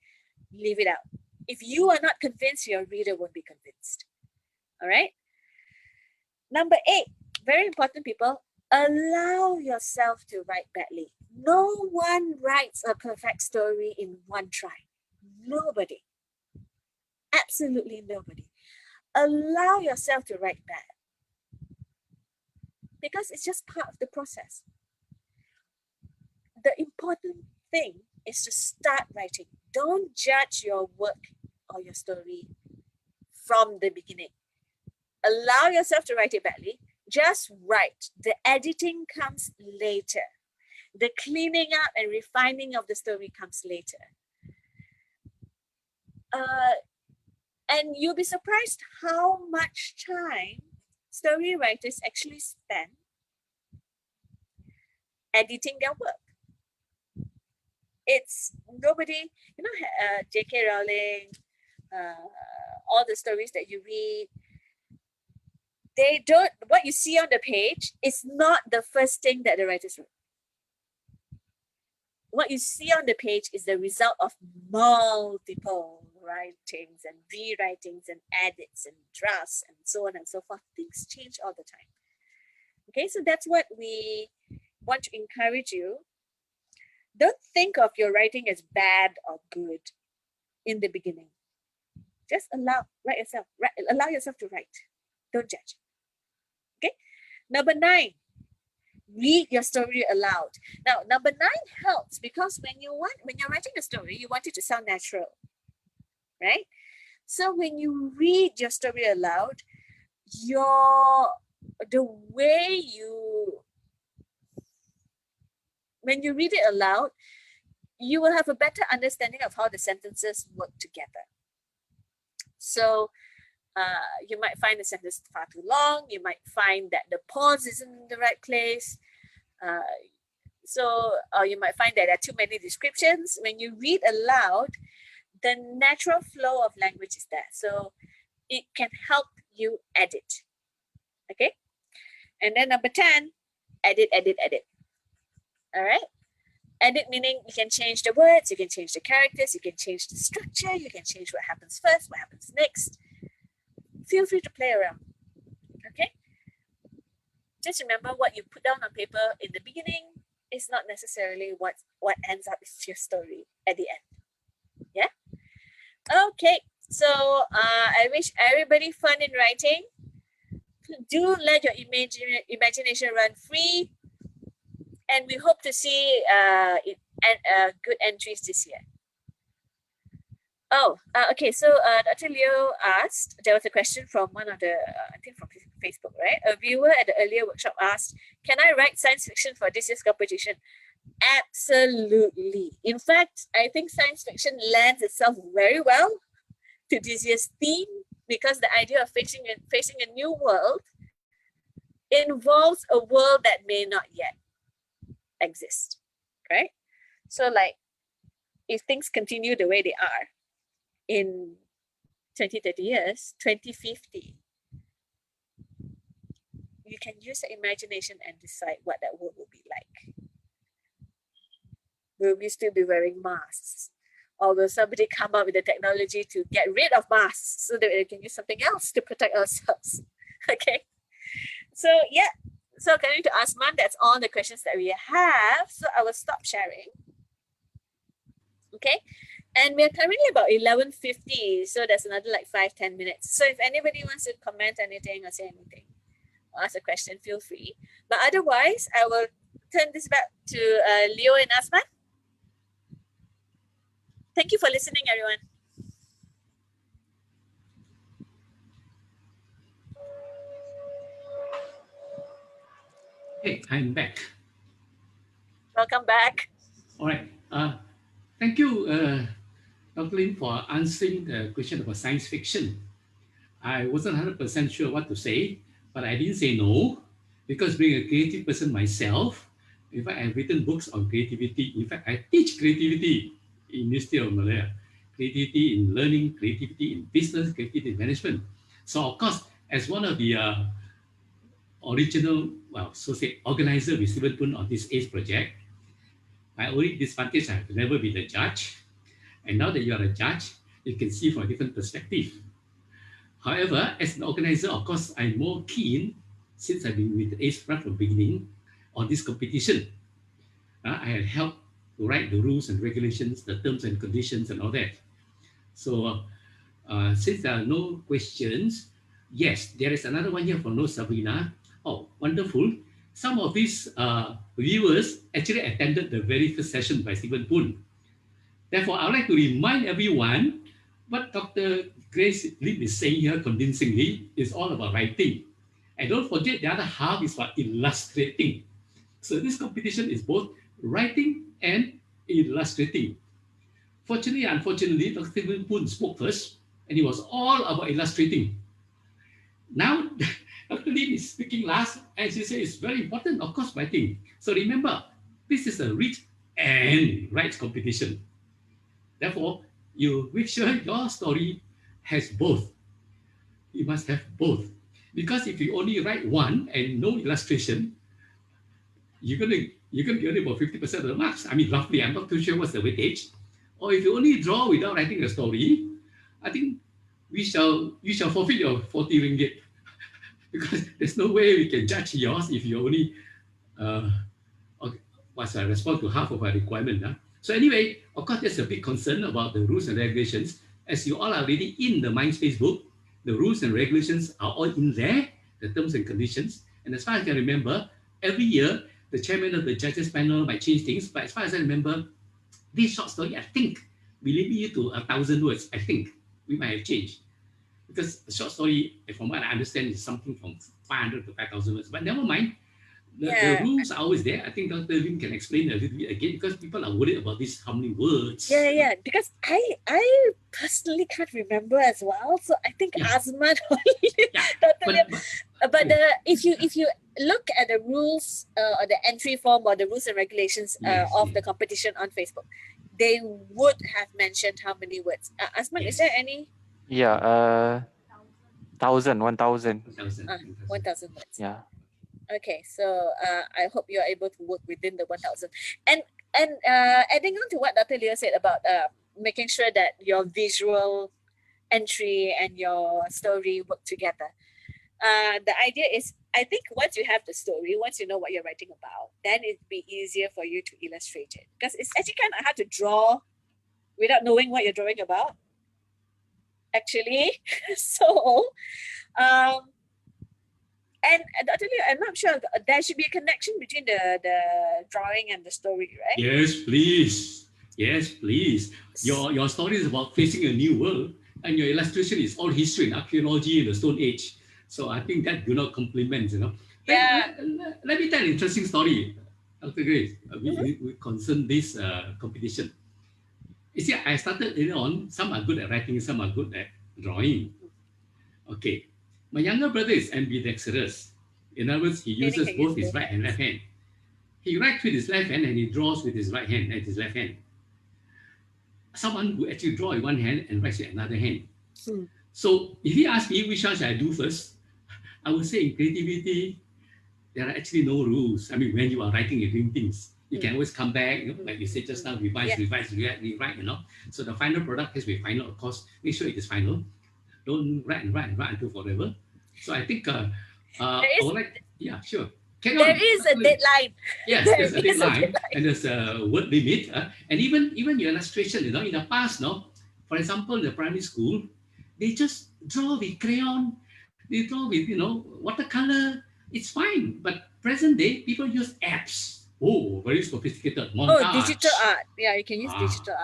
leave it out. If you are not convinced, your reader won't be convinced. All right. Number 8, very important, people, allow yourself to write badly. No one writes a perfect story in one try. Nobody. Absolutely nobody. Allow yourself to write bad. Because it's just part of the process. The important thing is to start writing. Don't judge your work or your story from the beginning. Allow yourself to write it badly. Just write. The editing comes later. The cleaning up and refining of the story comes later. And you'll be surprised how much time story writers actually spend editing their work. It's nobody, J.K. Rowling, all the stories that you read, what you see on the page is not the first thing that the writers wrote. What you see on the page is the result of multiple writings and rewritings and edits and drafts and so on and so forth. Things change all the time. Okay, so that's what we want to encourage you. Don't think of your writing as bad or good in the beginning. Just allow yourself to write. Don't judge. Okay. Number 9, read your story aloud. Now, number 9 helps because when you're writing a story, you want it to sound natural, right? So when you read your story aloud, when you read it aloud, you will have a better understanding of how the sentences work together. So you might find the sentence far too long. You might find that the pause isn't in the right place. You might find that there are too many descriptions. When you read aloud, the natural flow of language is there. So it can help you edit. Okay? And then number 10, edit. All right? Edit meaning you can change the words, you can change the characters, you can change the structure, you can change what happens first, what happens next. Feel free to play around. Okay? Just remember what you put down on paper in the beginning is not necessarily what ends up with your story at the end. Yeah? Okay, so I wish everybody fun in writing. Do let your imagination run free. And we hope to see good entries this year. Okay. So Dr. Leo asked, there was a question from one of the, I think from Facebook, right? A viewer at the earlier workshop asked, can I write science fiction for this year's competition? Absolutely. In fact, I think science fiction lends itself very well to this year's theme because the idea of facing a new world involves a world that may not yet exist, right? So like, if things continue the way they are in 20, 30 years, 2050, you can use the imagination and decide what that world will be like. Will we still be wearing masks? Or will somebody come up with the technology to get rid of masks so that we can use something else to protect ourselves? Okay. So yeah. So coming to Asman, that's all the questions that we have. So I will stop sharing. Okay. And we're currently about 11:50. So there's another like 5-10 minutes. So if anybody wants to comment anything or say anything or ask a question, feel free. But otherwise, I will turn this back to Leo and Asman. Thank you for listening, everyone. Hey, I'm back. Welcome back. All right. Thank you, Dr. Lim, for answering the question about science fiction. I wasn't 100% sure what to say, but I didn't say no because being a creative person myself, in fact, I've written books on creativity. In fact, I teach creativity in University of Malaya, creativity in learning, creativity in business, creativity in management. So, of course, as one of the original, organizer with Stephen Poon on this ACE project, my only disadvantage, I have never been a judge. And now that you are a judge, you can see from a different perspective. However, as an organizer, of course, I'm more keen, since I've been with ACE right from the beginning, on this competition. I had helped to write the rules and regulations, the terms and conditions and all that. So since there are no questions, yes, there is another one here from No Sabrina. Oh, wonderful. Some of these viewers actually attended the very first session by Stephen Poon. Therefore, I would like to remind everyone what Dr. Grace Lim is saying here convincingly is all about writing. And don't forget the other half is about illustrating. So this competition is both writing and illustrating. Fortunately, unfortunately, Dr. Poon spoke first, and it was all about illustrating. Now, Dr. Lin is speaking last, and she says it's very important, of course, writing. So remember, this is a read and write competition. Therefore, you make sure your story has both. You must have both. Because if you only write one and no illustration, you're gonna get about 50% of the marks. I mean, roughly, I'm not too sure what's the weightage. Or if you only draw without writing a story, I think you shall forfeit your 40 ringgit. Because there's no way we can judge yours if you only uh, respond to half of our requirement. Huh? So anyway, of course, there's a big concern about the rules and regulations. As you all are already in the Minds Facebook, the rules and regulations are all in there, the terms and conditions. And as far as I can remember, every year, the chairman of the judges panel might change things. But as far as I remember, this short story, I think, we limit you to 1,000 words. I think we might have changed. Because a short story, from what I understand, is something from 500 to 5,000 words. But never mind, the rules are always there. I think Dr. Lim can explain a little bit again because people are worried about this, how many words. Yeah. Because I personally can't remember as well. So I think Azman only. But if you look at the rules or the entry form or the rules and regulations of the competition on Facebook, they would have mentioned how many words. Azman, is there any? Yeah, 1,000. 1,000 words. Yeah. Okay, so I hope you are able to work within the 1,000. And adding on to what Dr. Leo said about making sure that your visual entry and your story work together. The idea is, I think once you have the story, once you know what you're writing about, then it'd be easier for you to illustrate it. Because it's actually kind of hard to draw without knowing what you're drawing about. Actually, so and Dr. Leo, I'm not sure there should be a connection between the drawing and the story, right? Yes, please. Yes, please. Your story is about facing a new world, and your illustration is all history and archaeology in the Stone Age. So I think that do not complement, you know. Yeah. Let me tell an interesting story, Dr. Grace. We concern this competition. You see, I started early on. Some are good at writing, some are good at drawing. Okay. My younger brother is ambidextrous. In other words, he uses both his right and left hand. He writes with his left hand and he draws with his right hand and his left hand. Someone who actually draws with one hand and writes with another hand. So if he asks me which one should I do first, I would say in creativity, there are actually no rules. I mean, when you are writing and doing things, you can always come back, you know, like you said just now, revise, rewrite, you know. So the final product has to be final, of course. Make sure it is final. Don't write until forever. So I think I would like, yeah, sure. There is a deadline. Yes, there's a deadline, and there's a word limit. And even your illustration, you know, in the past, no, for example, in the primary school, they just draw with crayon, they draw with, you know, watercolor. It's fine. But present day, people use apps. Oh, very sophisticated. Montage. Oh, digital art. Yeah, you can use digital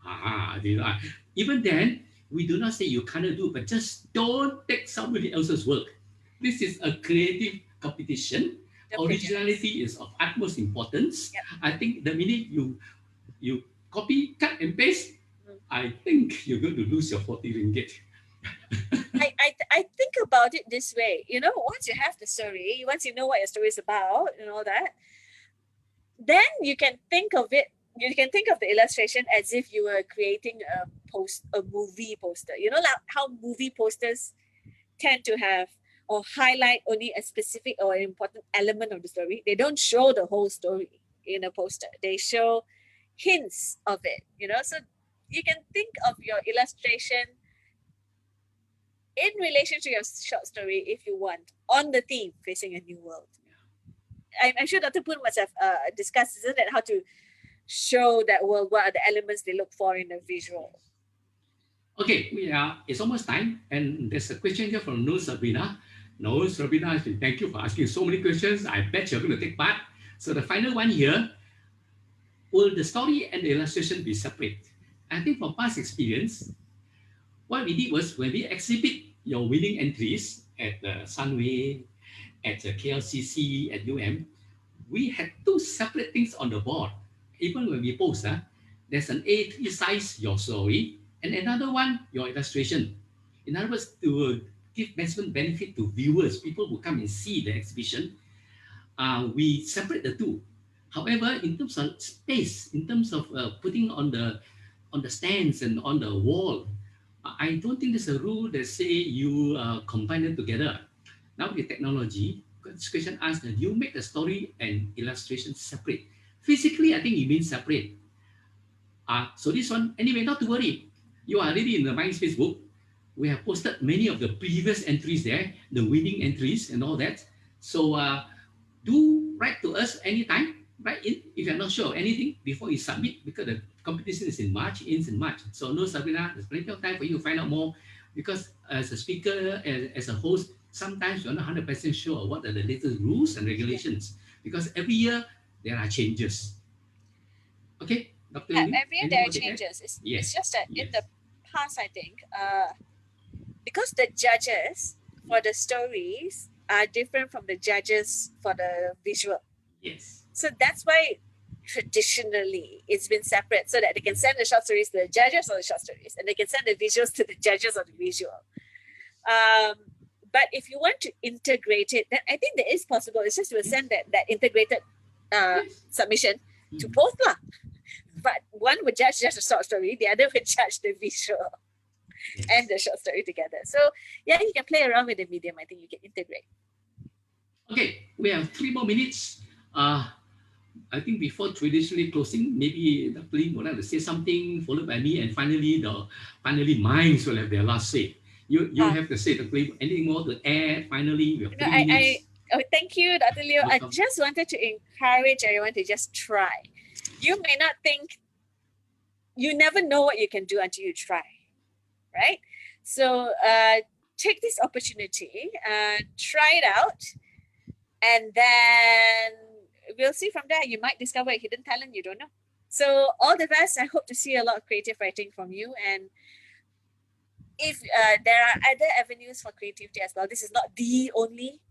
art. Even then, we do not say you cannot do, but just don't take somebody else's work. This is a creative competition. Originality is of utmost importance. I think the minute you copy, cut, and paste, I think you're going to lose your 40 ringgit. I think about it this way. You know, once you have the story, once you know what your story is about and all that, then you can think of it. You can think of the illustration as if you were creating a movie poster. You know, like how movie posters tend to have or highlight only a specific or an important element of the story. They don't show the whole story in a poster. They show hints of it, you know. So you can think of your illustration in relation to your short story, if you want, on the theme, facing a new world. I'm sure Dr. Poon must have discussed, isn't it, how to show that world, what are the elements they look for in the visual. Okay, it's almost time, and there's a question here from Noor Sabrina. Noor Sabrina, thank you for asking so many questions. I bet you're going to take part. So the final one here, will the story and the illustration be separate? I think from past experience, what we did was when we exhibit your winning entries at the Sunway, at the KLCC, at UM, we had two separate things on the board. Even when we post, there's an A3 size, your story, and another one, your illustration. In other words, to give maximum benefit to viewers, people who come and see the exhibition, we separate the two. However, in terms of space, in terms of putting on the stands and on the wall, I don't think there's a rule that say you combine them together. Now with technology, this question asked, you make the story and illustration separate. Physically, I think it means separate. So this one, anyway, not to worry. You are already in the Minds Facebook. We have posted many of the previous entries there, the winning entries and all that. So do write to us anytime. Write in if you're not sure of anything before you submit, because the competition is in March, ends in March. So no, Sabrina, there's plenty of time for you to find out more, because as a speaker, as a host, sometimes you're not 100% sure of what are the latest rules and regulations, because every year there are changes. Okay, Dr. Yeah, Lim, every year any there are more to add? changes. It's Yes. just that in Yes. the past, I think, because the judges for the stories are different from the judges for the visual. Yes. So that's why traditionally it's been separate, so that they can send the short stories to the judges of the short stories, and they can send the visuals to the judges of the visual. But if you want to integrate it, then I think that is possible. It's just we'll send that integrated Yes. submission to Mhm. both lah. But one would judge just the short story, the other would judge the visual Yes. and the short story together. So yeah, you can play around with the medium. I think you can integrate. Okay, we have 3 more minutes. I think before traditionally closing, maybe Dr. Lim would like to say something, followed by me, and finally Minds will have their last say. You have to say, Dr. Lim, anything more to add? Finally, we have 3 minutes. Thank you, Dr. Leo. I Welcome. just wanted to encourage everyone to just try. You may not think, you never know what you can do until you try, right? So take this opportunity, try it out, and then we'll see from there. You might discover a hidden talent you don't know. So all the best. I hope to see a lot of creative writing from you. And if there are other avenues for creativity as well, this is not the only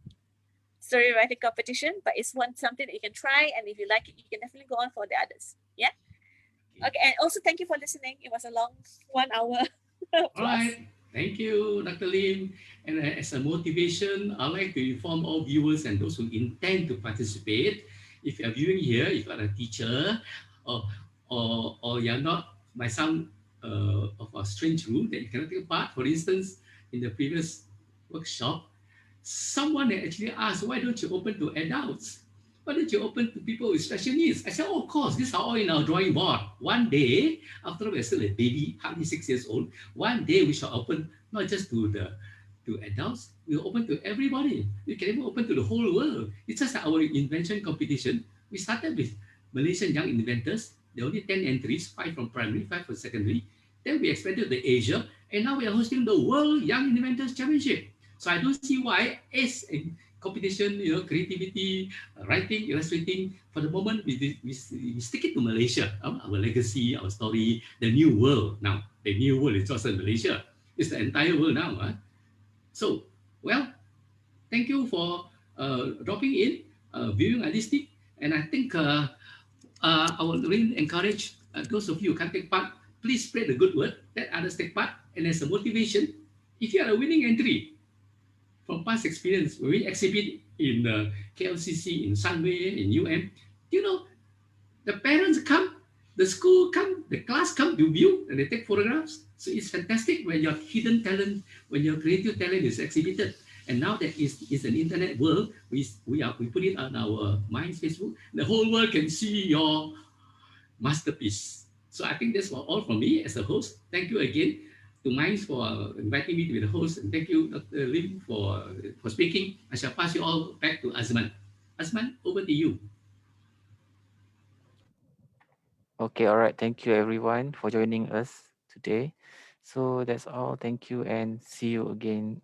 story writing competition, but it's something that you can try. And if you like it, you can definitely go on for the others. Yeah. Okay. And also thank you for listening. It was a long 1 hour. All right. Thank you, Dr. Lim. And as a motivation, I'd like to inform all viewers and those who intend to participate. If you're viewing here, if you're a teacher, or you're not by some of a strange rule that you cannot take part. For instance, in the previous workshop, someone actually asked, why don't you open to adults? Why don't you open to people with special needs? I said, oh, of course, these are all in our drawing board. One day, after we're still a baby, hardly 6 years old, one day we shall open not just to adults, we'll open to everybody. We can even open to the whole world. It's just our invention competition. We started with Malaysian young inventors. There are only 10 entries, 5 from primary, 5 from secondary. Then we expanded to Asia, and now we are hosting the World Young Inventors Championship. So I don't see why, as in competition, creativity, writing, illustrating, for the moment, we stick it to Malaysia, our legacy, our story, the new world. Now, the new world is also Malaysia. It's the entire world now. So, well, thank you for dropping in, viewing Artistic, and I think I would really encourage those of you who can't take part, please spread the good word, let others take part, and as a motivation, if you are a winning entry from past experience, when we exhibit in KLCC, in Sunway, in UM, the parents come, the school come, the class come to view, and they take photographs. So it's fantastic when your hidden talent, when your creative talent is exhibited. And now that is an internet world, we put it on our Minds Facebook. The whole world can see your masterpiece. So I think that's all from me as a host. Thank you again to Minds for inviting me to be the host, and thank you, Dr. Lim, for speaking. I shall pass you all back to Azman. Azman, over to you. Okay, all right. Thank you everyone for joining us today. So that's all. Thank you and see you again